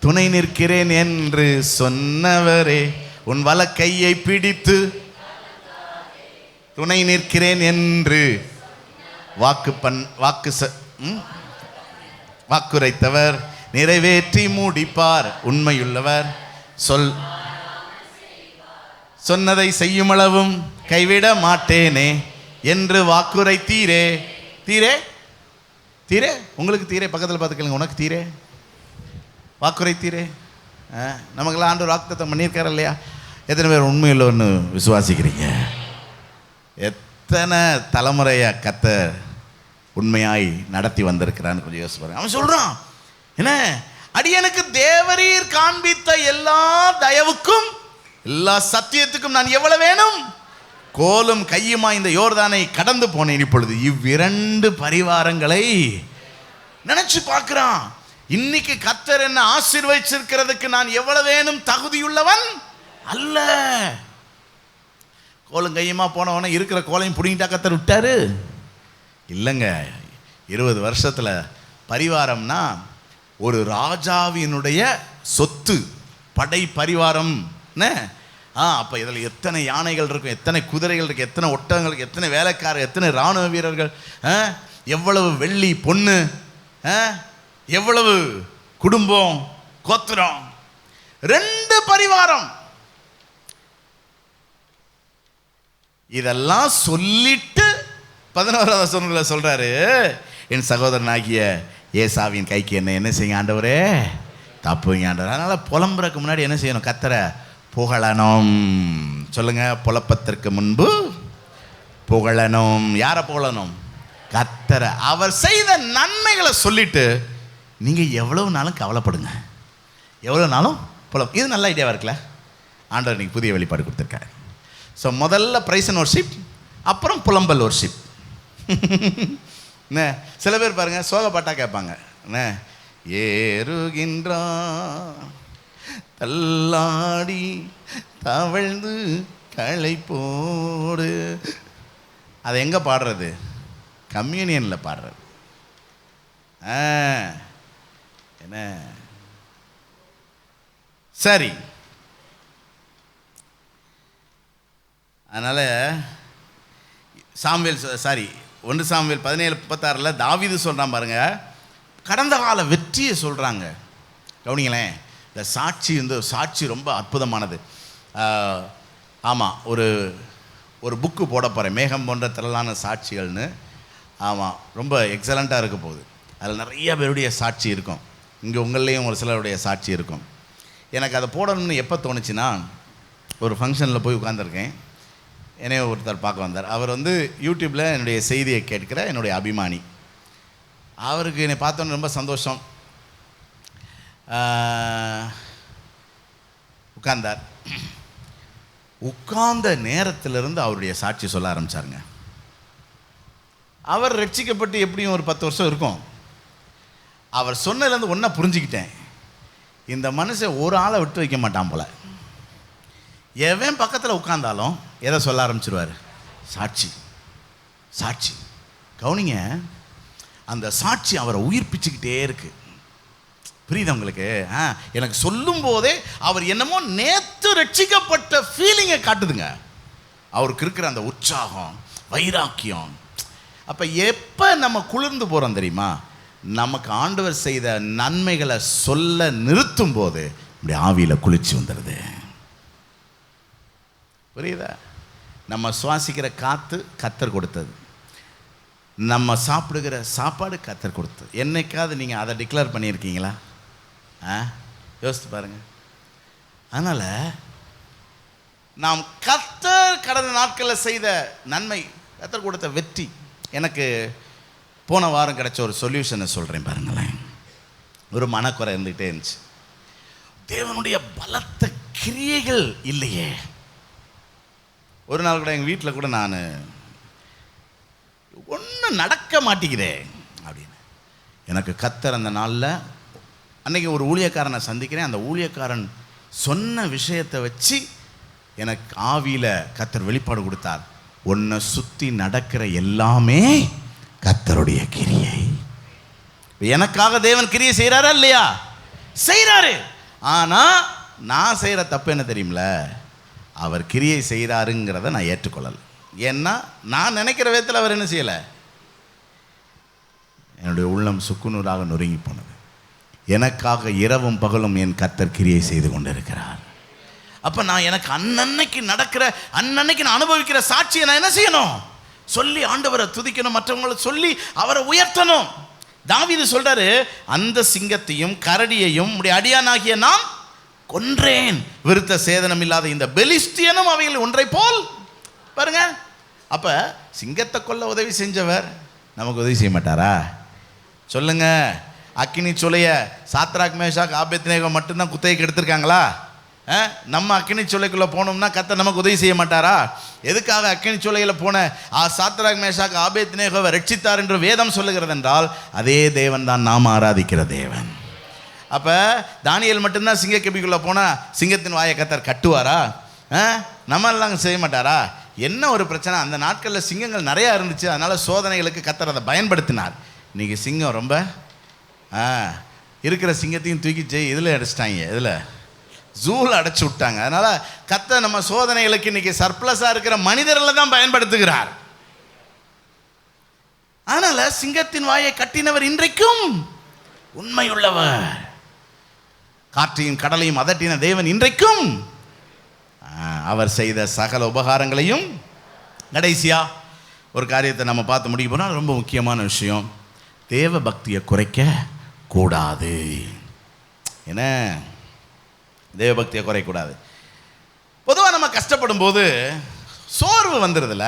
துணை நிற்கிறேன் என்று சொன்னவரே, உன் வலக்கையை பிடித்து துணை நிற்கிறேன் என்று வாக்குரைத்தவர் நிறைவேற்றி முடிப்பார், உண்மையுள்ளவர். சொன்னதை செய்யும் அளவும் கைவிட மாட்டேனே என்று வாக்குரைத்தீரே. தீரே தீரே, உங்களுக்கு தீரே, பக்கத்தில் பார்த்துக்கலுங்க, உனக்கு தீரே வாக்குரைத்தீரே. நமக்கெல்லாம் ஆண்டவர் வாக்குத்தத்தம் பண்ணியிருக்காரு இல்லையா? எத்தனை பேர் உண்மையில் ஒன்று விசுவாசிக்கிறீங்க? எத்தனை தலைமுறையா கர்த்தர் உண்மையாய் நடத்தி வந்திருக்கிறான்னு கொஞ்சம் யோசிச்சு பாருங்க. அவன் சொல்றான், என்ன, அடியனுக்கு தேவரீர் காண்பித்த எல்லா தயவுக்கும் எல்லா சத்தியத்துக்கும் நான் எவ்வளவு வேணும்? கோலும் கையுமா இந்த யோர்தானை கடந்து போனேன். இப்பொழுது இவ்விரண்டு பரிவாரங்களை நினைச்சு பார்க்கிறான். இன்னைக்கு கர்த்தர் என்ன ஆசீர்வதிச்சிருக்கிறதுக்கு நான் எவ்வளவு வேணும் தகுதியுள்ளவன் அல்ல. கோலும் கையுமா போனவன இருக்கிற கோலையும் பிடிங்கிட்டா கர்த்தர் விட்டாரு? இல்லைங்க. 20 வருஷத்துல பரிவாரம்னா ஒரு ராஜாவினுடைய சொத்து, படை பரிவாரம். அப்போ இதில் எத்தனை யானைகள் இருக்கும், எத்தனை குதிரைகள் இருக்கு, எத்தனை ஒட்டகங்களுக்கு, எத்தனை வேலைக்காரர், எத்தனை இராணுவ வீரர்கள், எவ்வளவு வெள்ளி பொண்ணு, எவ்வளவு குடும்பம் கோத்திரம், 2 பரிவாரம். இதெல்லாம் சொல்லிட்டு 11வது வசனத்தில் சொல்றாரு, என் சகோதரனாகிய ஏசாவின் கைக்கு என்ன செய்யுங்க ஆண்டவரே, தப்புங்க ஆண்டவர். அதனால புலம்புறதுக்கு முன்னாடி என்ன செய்யணும்? கர்த்தரை புகழணும். சொல்லுங்க, புலப்பத்திற்கு முன்பு புகழணும். யாரை புகழணும்? கர்த்தரை. அவர் செய்த நன்மைகளை சொல்லிட்டு நீங்க எவ்வளவு நாளும் கவலைப்படுங்க, எவ்வளவு நாளும் புலம். இது நல்ல ஐடியாவா இருக்குல்ல? ஆண்டவர் இன்னைக்கு புதிய வெளிப்பாடு கொடுத்துருக்காரு. ஸோ முதல்ல பிரைஸ் அண்ட் வர்ஷிப், அப்புறம் புலம்பல் வர்ஷிப். என்ன, சில பேர் பாருங்க சோக பாட்டா கேட்பாங்க. என்ன, ஏறுகின்றான் தள்ளாடி தவழ்ந்து களை போடு. அதை எங்கே பாடுறது? கம்யூனியனில் பாடுறது. என்ன சரி. அதனால் சாமுவேல் 1 சாமுவேல் 17:36 தாவீது சொல்கிறான் பாருங்க, கடந்த கால வெற்றியை சொல்கிறாங்க. கவனிங்களேன், இந்த சாட்சி ரொம்ப அற்புதமானது. ஆமாம், ஒரு புக்கு போட போகிறேன், மேகம் போன்ற திரளான சாட்சிகள்னு. ஆமாம், ரொம்ப எக்ஸலண்ட்டாக இருக்க போகுது. அதில் நிறைய பேருடைய சாட்சி இருக்கும். இங்கே உங்கள்லேயும் ஒரு சிலருடைய சாட்சி இருக்கும். எனக்கு அதை போடணும்னு எப்போ தோணுச்சுன்னா, ஒரு ஃபங்க்ஷனில் போய் உட்காந்துருக்கேன். என்னைய ஒருத்தர் பார்க்க வந்தார். அவர் யூடியூப்பில் என்னுடைய செய்தியை கேட்கிற என்னுடைய அபிமானி. அவருக்கு என்னை பார்த்தோன்னு ரொம்ப சந்தோஷம். உட்கார்ந்தார். உட்கார்ந்த நேரத்திலிருந்து அவருடைய சாட்சி சொல்ல ஆரம்பித்தாருங்க. அவர் ரட்சிக்கப்பட்டு எப்படியும் ஒரு 10 வருஷம் இருக்கும். அவர் சொன்னதுலேருந்து ஒன்றா புரிஞ்சுக்கிட்டேன், இந்த மனுஷன் ஒரு ஆளை விட்டு வைக்க மாட்டான் போல. எவன் பக்கத்தில் உட்கார்ந்தாலும் எதை சொல்ல ஆரம்பிச்சிருவார்? சாட்சி. சாட்சி. கவனிங்க, அந்த சாட்சி அவரை உயிர்ப்பிச்சுக்கிட்டே இருக்கு. புரியுது உங்களுக்கு? எனக்கு சொல்லும் போதே அவர் என்னமோ நேற்று ரட்சிக்கப்பட்ட ஃபீலிங்கை காட்டுதுங்க. அவருக்கு இருக்கிற அந்த உற்சாகம், வைராக்கியம். அப்போ எப்போ நம்ம குளிர்ந்து போகிறோம் தெரியுமா? நமக்கு ஆண்டவர் செய்த நன்மைகளை சொல்ல நிறுத்தும் போது இப்படி ஆவியில் குளிர்ச்சி வந்துடுது. புரியுதா? நம்ம சுவாசிக்கிற காற்று கர்த்தர் கொடுத்தது, நம்ம சாப்பிடுகிற சாப்பாடு கர்த்தர் கொடுத்தது. என்னைக்காவது நீங்கள் அதை டிக்ளேர் பண்ணியிருக்கீங்களா? யோசித்து பாருங்க. அதனால் நாம் கர்த்தர் கடந்த நாட்களில் செய்த நன்மை, கர்த்தர் கொடுத்த வெற்றி. எனக்கு போன வாரம் கிடைச்ச ஒரு சொல்யூஷனை சொல்கிறேன் பாருங்களேன். ஒரு மனக்குறை இருந்துகிட்டே இருந்துச்சு. தேவனுடைய பலத்த கிரியைகள் இல்லையே. ஒரு நாள் கூட எங்கள் வீட்டில் கூட நான் ஒன்றும் நடக்க மாட்டேங்கிறேன் அப்படின்னு. எனக்கு கர்த்தர் அந்த நாளில் அன்றைக்கி ஒரு ஊழியக்காரனை சந்திக்கிறேன். அந்த ஊழியக்காரன் சொன்ன விஷயத்தை வச்சு எனக்கு ஆவியில் கர்த்தர் வெளிப்பாடு கொடுத்தார். உன்னை சுற்றி நடக்கிற எல்லாமே கர்த்தருடைய கிரியை. எனக்காக தேவன் கிரியை செய்கிறாரா இல்லையா? செய்கிறாரு. ஆனால் நான் செய்கிற தப்பு என்ன தெரியுமில? அவர் கிரியை செய்கிறாருங்கிறத நான் ஏற்றுக்கொள்ளலை. ஏன்னா நான் நினைக்கிற விதத்தில் அவர் என்ன செய்யலை. என்னுடைய உள்ளம் சுக்குநூறாக நொறுங்கி போனது. எனக்காக இரவும் பகலும் என் கர்த்தர் கிரியை செய்து கொண்டிருக்கிறார். அப்போ நான் எனக்கு அன்னன்னைக்கு நான் அனுபவிக்கிற சாட்சியை நான் என்ன செய்யணும்? சொல்லி ஆண்டவரை துதிக்கணும், மற்றவங்களை சொல்லி அவரை உயர்த்தணும். தாவீது சொல்றாரு, அந்த சிங்கத்தையும் கரடியையும் உம்முடைய அடியானாகிய நான் கொன்றேன், விருத்த சேதனம் இல்லாத இந்த பெலிஸ்தியனும் அவைகள் ஒன்றை போல். பாருங்க, அப்ப சிங்கத்தை கொல்ல உதவி செஞ்சவர் நமக்கு உதவி செய்ய மாட்டாரா? சொல்லுங்க. அக்கினி சூளைய சாத்ராக் மேஷாக் ஆபேத்நேகோ மட்டும்தான் குத்தகைக்கு எடுத்திருக்காங்களா? நம்ம அக்கினி சூளைக்குள்ள போனோம்னா கர்த்தர் நமக்கு உதவி செய்ய மாட்டாரா? எதுக்காக அக்கினி சூளையில் போன சாத்ராக் மேஷாக் ஆபேத்நேகோவை ரட்சித்தார் என்று வேதம் சொல்லுகிறது என்றால், அதே தேவன் தான் நாம் ஆராதிக்கிற தேவன். அப்போ தானியேல் மட்டும்தான் சிங்கக்கெபிக்குள்ளே போனால் சிங்கத்தின் வாயை கர்த்தர் கட்டுவாரா? நம்ம எல்லாம் செய்ய மாட்டாரா? என்ன ஒரு பிரச்சனை, அந்த நாட்களில் சிங்கங்கள் நிறையா இருந்துச்சு, அதனால் சோதனைகளுக்கு கர்த்தர் அதை பயன்படுத்தினார். இன்றைக்கி சிங்கம் ரொம்ப இருக்கிற சிங்கத்தையும் தூக்கி இதில் அடைச்சிட்டாங்க, இதில் ஜூவில் அடைச்சி விட்டாங்க. அதனால் கர்த்தர் நம்ம சோதனைகளுக்கு இன்றைக்கி சர்ப்ளஸாக இருக்கிற மனிதர்களை தான் பயன்படுத்துகிறார். அதனால் சிங்கத்தின் வாயை கட்டினவர் இன்றைக்கும் உண்மையுள்ளவர். காற்றையும் கடலையும் அதட்டின தேவன் இன்றைக்கும் அவர் செய்த சகல உபகாரங்களையும். கடைசியா ஒரு காரியத்தை நம்ம பார்த்து முடிக்க போனால், ரொம்ப முக்கியமான விஷயம், தேவ பக்தியை குறைக்க கூடாது. என்ன, தேவ பக்தியை குறைக்கூடாது. பொதுவாக நம்ம கஷ்டப்படும் போது சோர்வு வந்துடுதுல,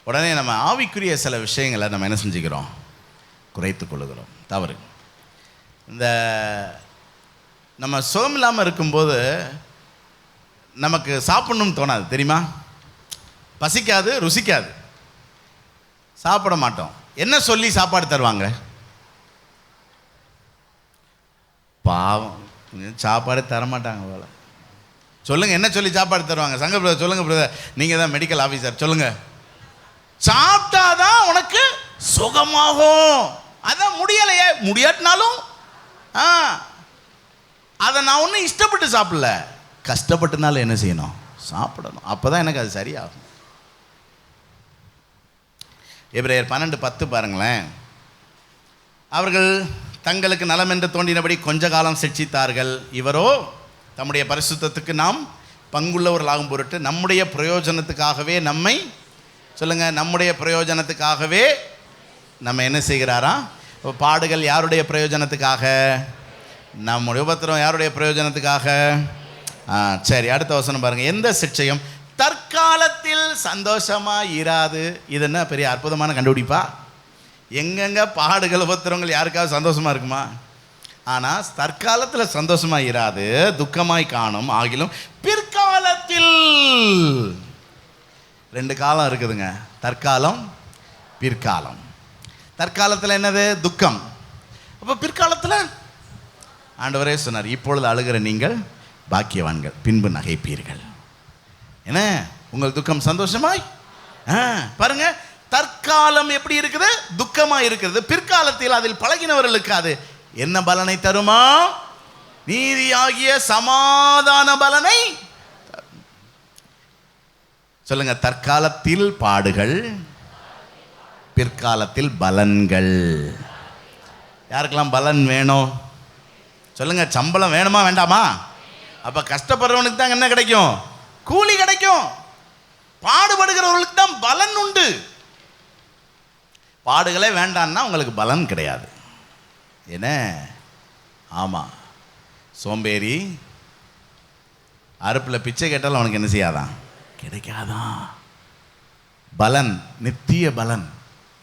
உடனே நம்ம ஆவிக்குரிய சில விஷயங்களை நம்ம என்ன செஞ்சுக்கிறோம்? குறைத்து கொள்ளுகிறோம். தவறு. இந்த நம்ம சுகம் இல்லாமல் இருக்கும்போது நமக்கு சாப்பிடணும்னு தோணாது, தெரியுமா? பசிக்காது, ருசிக்காது, சாப்பிட மாட்டோம். என்ன சொல்லி சாப்பாடு தருவாங்க? பாவம், சாப்பாடு தரமாட்டாங்க போல. சொல்லுங்க, என்ன சொல்லி சாப்பாடு தருவாங்க? சங்க பிரதர் சொல்லுங்க. பிரதர், நீங்க தான் மெடிக்கல் ஆஃபீஸர், சொல்லுங்க. சாப்பிட்டாதான் உனக்கு சுகமாகும். அதான் முடியலையே, முடியாட்டினாலும் அதை நான் ஒன்றும் இஷ்டப்பட்டு சாப்பிடல, கஷ்டப்பட்டுனாலும் என்ன செய்யணும்? சாப்பிடணும். அப்போதான் எனக்கு அது சரியாகும். எபிரேயர் 12:10 பாருங்களேன். அவர்கள் தங்களுக்கு நலம் என்று தோன்றினபடி கொஞ்ச காலம் சிட்சித்தார்கள். இவரோ தம்முடைய பரிசுத்தத்துக்கு நாம் பங்குள்ளவர்களாகும் பொருட்டு நம்முடைய பிரயோஜனத்துக்காகவே நம்மை, சொல்லுங்க, நம்முடைய பிரயோஜனத்துக்காகவே நம்ம என்ன செய்கிறாரா? பாடுகள் யாருடைய பிரயோஜனத்துக்காக? நம்முடைய உபத்திரம் யாருடைய பிரயோஜனத்துக்காக? சரி, அடுத்த வசனம் பாருங்க. எந்த சிட்சையும் தற்காலத்தில் சந்தோஷமா இராது. இது என்ன பெரிய அற்புதமான கண்டுபிடிப்பா? எங்கெங்க பாடுகள் உபத்திரங்கள் யாருக்காவது சந்தோஷமா இருக்குமா? ஆனால் தற்காலத்தில் சந்தோஷமா இராது, துக்கமாய் காணும். ஆகிலும் பிற்காலத்தில், ரெண்டு காலம் இருக்குதுங்க, தற்காலம், பிற்காலம். தற்காலத்தில் என்னது? துக்கம். அப்போ பிற்காலத்தில் ஆண்டவரே சொன்னார், இப்பொழுது அழுகிற நீங்கள் பாக்கியவான்கள், பின்பு நகைப்பீர்கள். என்ன, உங்கள் துக்கம் சந்தோஷமாய் பாருங்க. தற்காலம் எப்படி இருக்குது? துக்கமாய் இருக்கிறது. பிற்காலத்தில் அதில் பழகினவர்களுக்கு அது என்ன பலனை தருமா? நீதியாகிய சமாதான பலனை. சொல்லுங்க, தற்காலத்தில் பாடுகள், பிற்காலத்தில் பலன்கள். யாருக்கெல்லாம் பலன் வேணும்? சொல்லுங்க, சம்பளம் வேணுமா வேண்டாமா? அப்ப கஷ்டப்படுறவனுக்கு தான் என்ன கிடைக்கும்? கூலி கிடைக்கும். பாடுபடுகிறவர்களுக்கு தான் பலன் உண்டு. பாடுகளே வேண்டான்னா உங்களுக்கு பலன் கிடையாது. என்ன? ஆமா, சோம்பேறி அறுப்பில் பிச்சை கேட்டாலும் அவனுக்கு என்ன செய்யாதான்? கிடைக்காதான். பலன், நித்திய பலன்.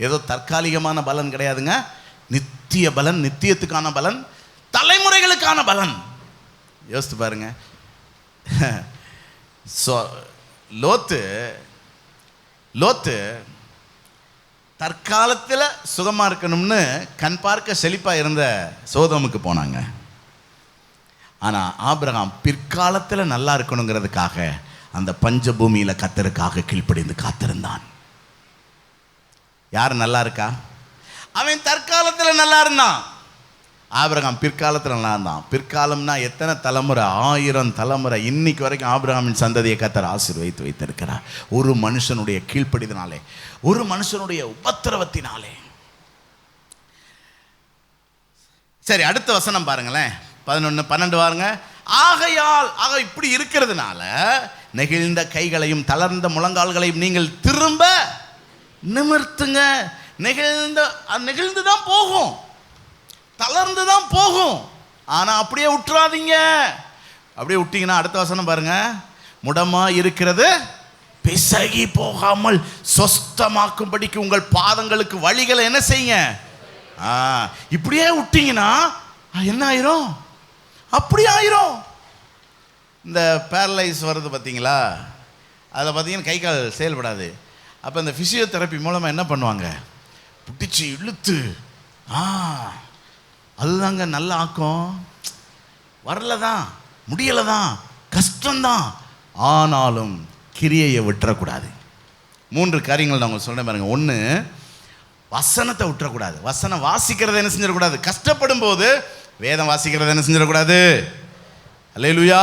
ஏதோ தற்காலிகமான பலன் கிடையாதுங்க. நித்திய பலன், நித்தியத்துக்கான பலன், தலைமுறைகளுக்கான பலன். யோசித்து பாருங்க. லோத்து தற்காலத்தில் சுகமாக இருக்கணும்னு கண் பார்க்க செழிப்பாக இருந்த சோதோமுக்கு போனாங்க. ஆனால் ஆபிரகாம் பிற்காலத்தில் நல்லா இருக்கணுங்கிறதுக்காக அந்த பஞ்சபூமியில் கர்த்தருக்காக கீழ்ப்படிந்து காத்திருந்தான். யார் நல்லா இருக்கா? அவன் தற்காலத்தில் நல்லா இருந்தான். ஆபிரகாம் பிற்காலத்தில் நல்லா இருந்தான். பிற்காலம்னா எத்தனை தலைமுறை? 1000 தலைமுறை. இன்னைக்கு வரைக்கும் ஆபிரகாமின் சந்ததியை கர்த்தர் ஆசீர்வதித்து வைத்திருக்கிறார். ஒரு மனுஷனுடைய கீழ்ப்படிதனாலே, ஒரு மனுஷனுடைய உபத்திரவத்தினாலே. சரி, அடுத்த வசனம் பாருங்களேன். 11, 12 பாருங்க. ஆகையால் இப்படி இருக்கிறதுனால நெகிழ்ந்த கைகளையும் தளர்ந்த முழங்கால்களையும் நீங்கள் திரும்ப நிமிர்த்துங்க. நெகிழ்ந்து தான் போகும், தளர்ந்து தான் போகும். ஆனால் அப்படியே விட்டுறாதீங்க. அப்படியே விட்டீங்கன்னா அடுத்த வசனம் பாருங்க, முடமா இருக்கிறது பிசகி போகாமல் சொஸ்தமாக்கும்படிக்கு உங்கள் பாதங்களுக்கு வழிகளை என்ன செய்யுங்க. இப்படியே விட்டீங்கன்னா என்ன ஆயிரும்? அப்படி ஆயிரும். இந்த பேரலைஸ் வருது பார்த்தீங்களா, அதில் பார்த்தீங்கன்னா கை கால் செயல்படாது. அப்போ இந்த ஃபிசியோதெரப்பி மூலமாக என்ன பண்ணுவாங்க, பிடிச்சி இழுத்து அதுதாங்க நல்ல ஆக்கம். வரல தான், முடியலை தான், கஷ்டம்தான், ஆனாலும் கிரியையை விட்டுறக்கூடாது. 3 காரியங்கள் நான் உங்களுக்கு சொல்கிறேன் பாருங்க. 1, வசனத்தை விட்டுறக்கூடாது. வசனம் வாசிக்கிறத என்ன செஞ்சிடக்கூடாது. கஷ்டப்படும் போது வேதம் வாசிக்கிறத என்ன செஞ்சிடக்கூடாது. அல்லேலூயா.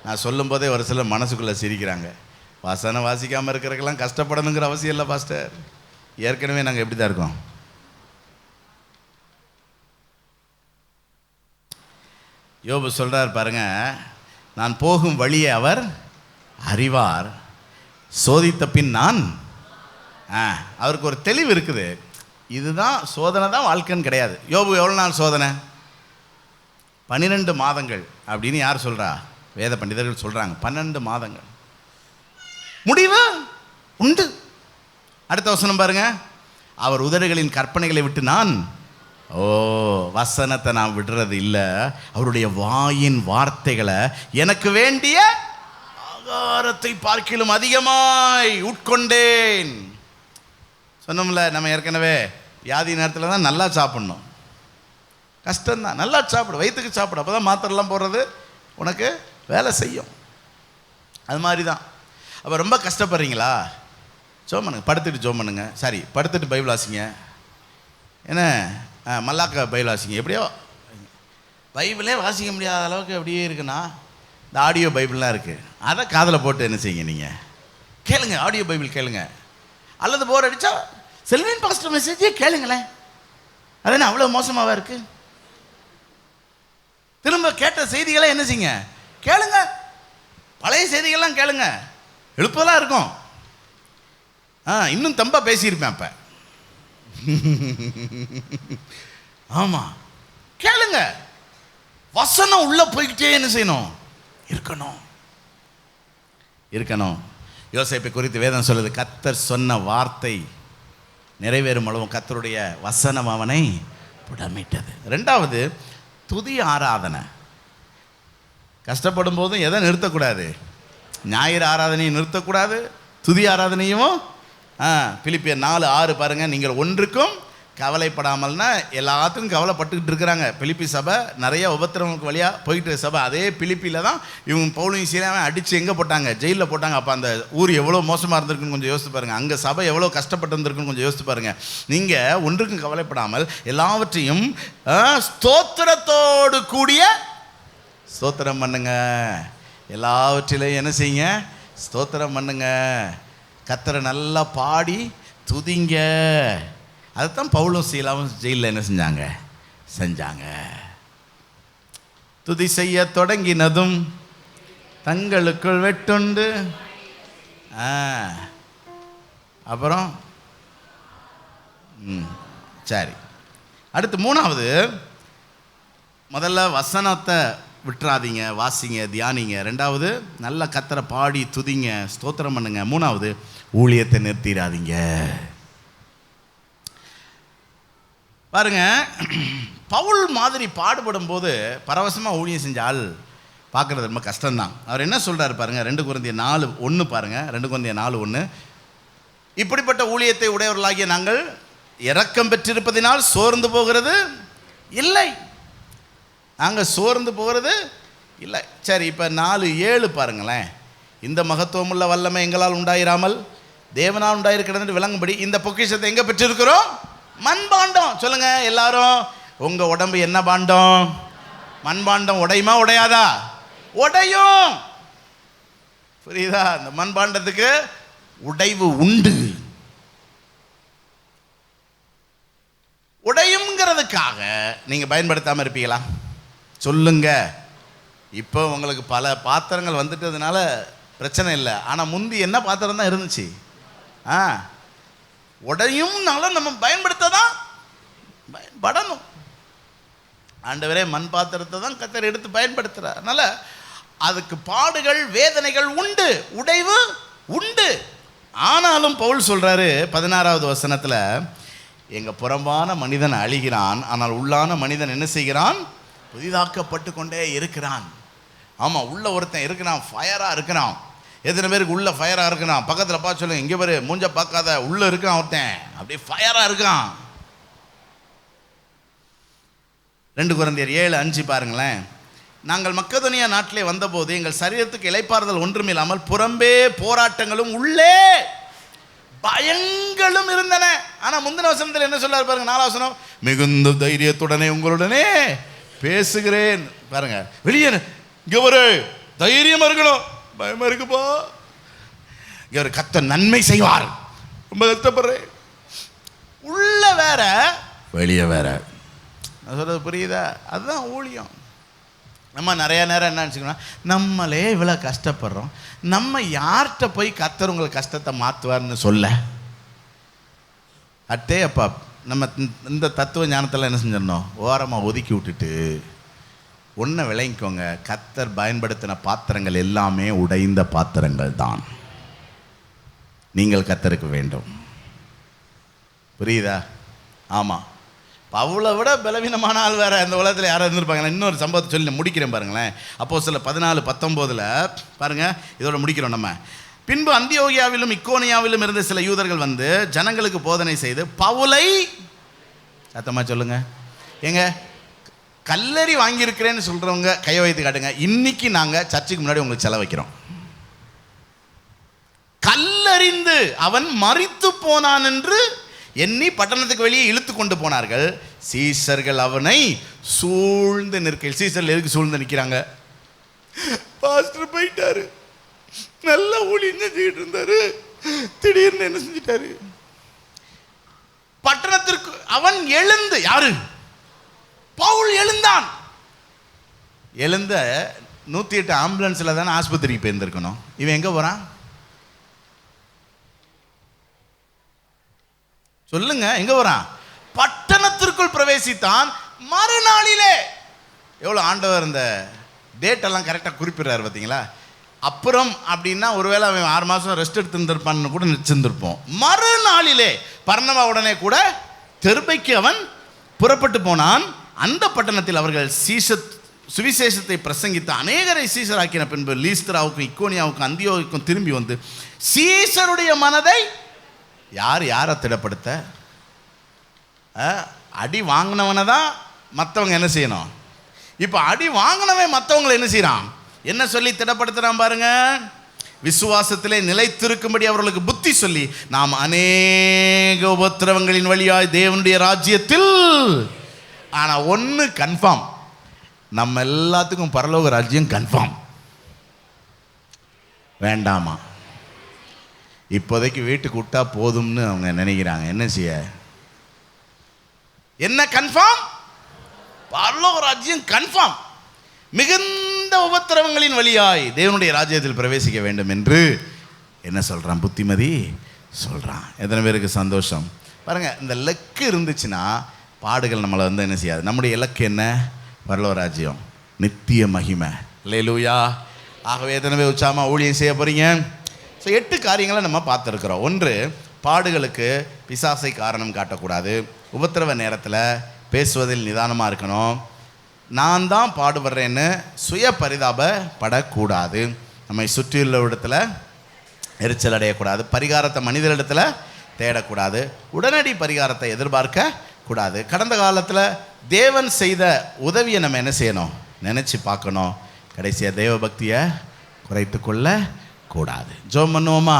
நான் சொல்லும் போதே ஒரு சிலர் மனசுக்குள்ளே சிரிக்கிறாங்க. வசனம் வாசிக்காமல் இருக்கிறதுக்கெல்லாம் கஷ்டப்படணுங்கிற அவசியம் இல்லை பாஸ்டர், ஏற்கனவே நாங்கள் எப்படி தான் இருக்கோம். யோபு சொல்கிறார் பாருங்க, நான் போகும் வழியை அவர் அறிவார், சோதித்த பின் நான் அவருக்கு ஒரு தெளிவு இருக்குது. இதுதான் சோதனை தான் வாழ்க்கைன்னு கிடையாது. யோபு எவ்வளோ நாள் சோதனை? 12 மாதங்கள் அப்படின்னு யார் சொல்கிறா? வேத பண்டிதர்கள் சொல்கிறாங்க 12 மாதங்கள். முடிவு உண்டு. அடுத்த வசனம் பாருங்க, அவர் உதடுகளின் கற்பனைகளை விட்டு நான் வசனத்தை நான் விடுறது இல்லை, அவருடைய வாயின் வார்த்தைகளை எனக்கு வேண்டிய ஆகாரத்தை பார்க்கிலும் அதிகமாய் உட்கொண்டேன். சொன்னோம்ல, நம்ம ஏற்கனவே வியாதி நேரத்தில் தான் நல்லா சாப்பிட்ணும். கஷ்டம்தான், நல்லா சாப்பிடு, வயிற்றுக்கு சாப்பிடு, அப்போ தான் மாத்திரைலாம் போடுறது உனக்கு வேலை செய்யும். அது மாதிரி தான். அப்போ ரொம்ப கஷ்டப்படுறீங்களா, ஜோம் பண்ணுங்க, படுத்துட்டு ஜோம் பண்ணுங்க, சாரி படுத்துட்டு பைபிள் வாசிங்க. என்ன மல்லாக்க பைபிள் வாசிங்க. எப்படியோ பைபிளே வாசிக்க முடியாத அளவுக்கு அப்படியே இருக்குன்னா இந்த ஆடியோ பைபிள்லாம் இருக்குது, அதை காதில் போட்டு என்ன செய்யுங்க, நீங்கள் கேளுங்க, ஆடியோ பைபிள் கேளுங்க. அல்லது போர் அடித்தா செல்வின் பாஸ்டர் மெசேஜே கேளுங்களேன். அது என்ன அவ்வளோ மோசமாகவா இருக்குது? திரும்ப கேட்ட செய்திகளை என்ன செய்யுங்க, கேளுங்க. பழைய செய்திகள்லாம் கேளுங்க, எழுப்பலாம் இருக்கும். இன்னும் தம்பா பேசியிருப்பேன் அப்போ. ஆமாம், கேளுங்க. வசனம் உள்ள போய்கிட்டே என்ன செய்யணும், இருக்கணும். யோசேப்பை குறித்து வேதம் சொல்லுது, கர்த்தர் சொன்ன வார்த்தை நிறைவேறும் அளவும் கர்த்தருடைய வசனம் அவனை புடமிட்டது. 2வது, துதி ஆராதனை. கஷ்டப்படும் போதும் எதை நிறுத்தக்கூடாது, ஞாயிறு ஆராதனையும் நிறுத்தக்கூடாது, துதி ஆராதனையும். பிலிப்பியர் 4:6 பாருங்க, நீங்கள் ஒன்றுக்கும் கவலைப்படாமல்னா எல்லாத்துக்கும் கவலைப்பட்டுக்கிட்டு இருக்கிறாங்க. பிலிப்பி சபை நிறைய உபத்திரவங்களுக்கு வழியாக போயிட்டு சபை. அதே பிலிப்பியில் தான் இவங்க பவுலையும் சீலாவை அடித்து எங்கே போட்டாங்க, ஜெயிலில் போட்டாங்க. அப்போ அந்த ஊர் எவ்வளோ மோசமாக இருந்திருக்குன்னு கொஞ்சம் யோசித்து பாருங்கள். அங்கே சபை எவ்வளோ கஷ்டப்பட்டு இருந்திருக்குன்னு கொஞ்சம் யோசித்து பாருங்கள். நீங்கள் ஒன்றுக்கும் கவலைப்படாமல் எல்லாவற்றையும் ஸ்தோத்திரத்தோடு கூடிய ஸ்தோத்திரம் பண்ணுங்க. எல்லாவற்றிலையும் என்ன செய்யுங்க, ஸ்தோத்திரம் பண்ணுங்க. கர்த்தரை நல்லா பாடி துதிங்க. அதுதான் பவுலும் சீலாவும் ஜெயிலில் என்ன செஞ்சாங்க. துதி செய்ய தொடங்கினதும் தங்களுக்குள் வெட்டுண்டு. அப்புறம் சரி, அடுத்து 3வது, முதல்ல வசனத்தை விட்டுறாதீங்க, வாசிங்க, தியானிங்க. 2வது, நல்ல கர்த்தரை பாடி துதிங்க, ஸ்தோத்திரம் பண்ணுங்க. 3வது, ஊழியத்தை நிறுத்திடாதீங்க. பாருங்க, பவுல் மாதிரி பாடுபடும் போது பரவசமாக ஊழியம் செஞ்ச ஆள் பார்க்குறது ரொம்ப கஷ்டம்தான். அவர் என்ன சொல்கிறாரு பாருங்க, 2 கொரிந்தியர் 4:1 பாருங்க. 2 கொரிந்தியர் 4:1, இப்படிப்பட்ட ஊழியத்தை உடையவர்களாகிய நாங்கள் இரக்கம் பெற்றிருப்பதினால் சோர்ந்து போகிறது இல்லை. நாங்கள் சோர்ந்து போகிறது இல்லை. சரி, இப்போ 4:7 பாருங்களேன். இந்த மகத்துவமுள்ள வல்லமை எங்களால் உண்டாயிராமல் தேவனால் உண்டாயிருக்கிறது விளங்கும்படி இந்த பொக்கிஷத்தை எங்கே பெற்றிருக்கிறோம்? மண்பாண்டம். சொல்லுங்க எல்லாரும், உங்க உடம்பு என்ன பாண்டம்? மண்பாண்டம். உடையுமா உடையாதா? உடையும். புரியுதா? இந்த மண்பாண்டத்துக்கு உடைவு உண்டு. உடையுங்கிறதுக்காக நீங்க பயன்படுத்தாம இருப்பீங்களா? சொல்லுங்க. இப்போ உங்களுக்கு பல பாத்திரங்கள் வந்துட்டதுனால பிரச்சனை இல்லை. ஆனால் முந்தி என்ன பாத்திரம் தான் இருந்துச்சு? உடையும்னால நம்ம பயன்படுத்த தான் பயன்படணும். ஆண்டவரே மண் பாத்திரத்தை தான் கர்த்தர் எடுத்து பயன்படுத்துகிறார். அதனால் அதுக்கு பாடுகள் வேதனைகள் உண்டு, உடைவு உண்டு. ஆனாலும் பவுல் சொல்கிறாரு 16வது வசனத்தில், எங்கள் புறம்பான மனிதன் அழிகிறான், ஆனால் உள்ளான மனிதன் என்ன செய்கிறான்? புதிதாக்கப்பட்டு கொண்டே இருக்கிறான். ஆமாம், உள்ள ஒருத்தன் இருக்கிறான், ஃபயராக இருக்கிறான். எத்தனை பேருக்கு உள்ள ஃபயராக இருக்கிறான்? பக்கத்தில் பார்த்து சொல்லுங்க, இங்கே பாரு, மூஞ்ச பார்க்காத, உள்ளே இருக்கான் ஒருத்தன், அப்படியே ஃபயராக இருக்கான். 2 கொரிந்தியர் 7:5 பாருங்களேன். நாங்கள் மக்கதோனியா நாட்டிலே வந்தபோது எங்கள் சரீரத்துக்கு இளைப்பாறுதல் ஒன்றுமில்லாமல் புறம்பே போராட்டங்களும் உள்ளே பயங்களும் இருந்தன. ஆனால் முந்தின வசனத்தில் என்ன சொல்றாரு பாருங்க, 4வது வசனம், மிகுந்த தைரியத்துடனே உங்களுடனே பேசுகிறேன். பாருங்க, வெளியே இங்கே ஒரு தைரியமாக இருக்கணும். பயமா இருக்குப்பா, இங்கே ஒரு கர்த்தர் நன்மை செய்வார், ரொம்ப கஷ்டப்படுறேன். உள்ள வேற வெளியே வேற. நான் சொல்றது புரியுதா? அதுதான் ஊழியம். நம்ம நிறைய நேரம் என்ன நினச்சிக்கணும், நம்மளே இவ்வளோ கஷ்டப்படுறோம், நம்ம யார்கிட்ட போய் கர்த்தர் உங்களை கஷ்டத்தை மாற்றுவார்னு சொல்ல. அட்டே அப்பா, நம்ம இந்த தத்துவ ஞானத்தில் என்ன செஞ்சிடணும், ஓரமாக ஒதுக்கி விட்டுட்டு ஒன்றை விளங்கிக்கோங்க, கர்த்தர் பயன்படுத்தின பாத்திரங்கள் எல்லாமே உடைந்த பாத்திரங்கள் தான். நீங்கள் கர்த்தருக்கு வேண்டும். புரியுதா? ஆமாம். பவுலை விட பலவீனமான ஆள் வேறு இந்த உலகத்தில் யாரும் இருந்திருப்பாங்க. இன்னொரு சம்பவத்தை சொல்லி முடிக்கிறேன் பாருங்களேன். அப்போஸ்தலர் 14:19 பாருங்கள், இதோட முடிக்கிறோம் நம்ம. பின்பு அந்தியோகியாவிலும் இக்கோனியாவிலும் இருந்த சில யூதர்கள் வந்து ஜனங்களுக்கு போதனை செய்து பவுலை, சத்தமாக சொல்லுங்க, எங்க கல்லறி வாங்கியிருக்கிறேன்னு சொல்கிறவங்க கையை வைத்து காட்டுங்க. இன்னைக்கு நாங்கள் சர்ச்சுக்கு முன்னாடி உங்களுக்கு செலவு வைக்கிறோம். கல்லறிந்து அவன் மரித்து போனான் என்று எண்ணி பட்டணத்துக்கு வெளியே இழுத்து கொண்டு போனார்கள். சீசர்கள் அவனை சூழ்ந்து நிற்கையில், சீசர்கள் எதுக்கு சூழ்ந்து நிற்கிறாங்க? பாஸ்டர் போயிட்டாரு, நல்ல ஊழியம் செஞ்சுக்கிட்டு இருந்தாரு, திடீர்னு என்ன செஞ்சிட்டாரு? பட்டணத்திற்கு அவன் எழுந்து, யாரு? பவுல் எழுந்தான். எழுந்த 108 ஆம்புலன்ஸில் தானே ஆஸ்பத்திரிக்கு போயிருந்திருக்கணும். இவன் எங்கே போகிறான் சொல்லுங்க? எங்கே போகிறான்? பட்டணத்திற்குள் பிரவேசித்தான். மறுநாளிலே, எவ்வளோ ஆண்டவர் இந்த டேட்டெல்லாம் கரெக்டாக குறிப்பிடுறாரு பார்த்தீங்களா? அப்புறம் அப்படின்னா ஒருவேளை அவன் 6 மாதம் ரெஸ்ட் எடுத்துருப்பான்னு கூட நினச்சிருந்துருப்போம். மறுநாளிலே பர்னபா உடனே கூட தெர்பைக்கு அவன் புறப்பட்டு போனான். அந்த பட்டணத்தில் அவர்கள் சுவிசேஷத்தை பிரசங்கித்த அநேகரை சீசராக்கின பின்பு லீஸ்திராவுக்கும் இக்கோனியாவுக்கும் அந்தியோகிக்கும் திரும்பி வந்து சீசருடைய மனதை யாரை திடப்படுத்த? அடி வாங்கினவனை தான் மற்றவங்க என்ன செய்யணும். இப்போ அடி வாங்கினவன் மற்றவங்களை என்ன செய்யறான், என்ன சொல்லி திடப்படுத்துறான் பாருங்க. விசுவாசத்திலே நிலைத்திருக்கும்படி அவர்களுக்கு புத்தி சொல்லி, நாம் அநேக உபத்திரவங்களின் வழியாய் தேவனுடைய ராஜ்யத்தில். ஆனால் ஒன்று கன்ஃபார்ம், நம்ம எல்லாத்துக்கும் பரலோக ராஜ்யம் கன்ஃபார்ம். வேண்டாமா? இப்போதைக்கு வீட்டுக்கு விட்டா போதும்னு அவங்க நினைக்கிறாங்க. என்ன செய்ய? என்ன கன்ஃபார்ம்? பரலோக ராஜ்யம் கன்ஃபார்ம். மிகுந்த உபத்திரவங்களின் வழியாய் தேவனுடைய ராஜ்யத்தில் பிரவேசிக்க வேண்டும் என்று என்ன சொல்கிறான்? புத்திமதி சொல்கிறான். எத்தனை பேருக்கு சந்தோஷம் பாருங்க. இந்த லக்கு இருந்துச்சுன்னா பாடுகள் நம்மளை வந்து என்ன செய்யாது. நம்முடைய இலக்கு என்ன? பரலோக ராஜ்யம், நித்திய மகிமை. அல்லேலூயா. ஆகவே எத்தனை பேர் உற்சாகமாக ஊழியம் செய்ய போகிறீங்க? ஸோ 8 காரியங்களை நம்ம பார்த்துருக்குறோம். 1, பாடுகளுக்கு பிசாசை காரணம் காட்டக்கூடாது. உபத்திரவ நேரத்தில் பேசுவதில் நிதானமாக இருக்கணும். நான் தான் பாடுபடுறேன்னு சுய பரிதாபப்படக்கூடாது. நம்மை சுற்றியுள்ள இடத்துல எரிச்சல் அடையக்கூடாது. பரிகாரத்தை மனிதரிடத்தில் தேடக்கூடாது. உடனடி பரிகாரத்தை எதிர்பார்க்க கூடாது. கடந்த காலத்தில் தேவன் செய்த உதவியை நம்ம என்ன செய்யணும்? நினச்சி பார்க்கணும். கடைசியாக தேவ பக்தியை குறைத்து கொள்ள கூடாது. ஜெபம் பண்ணுவோமா?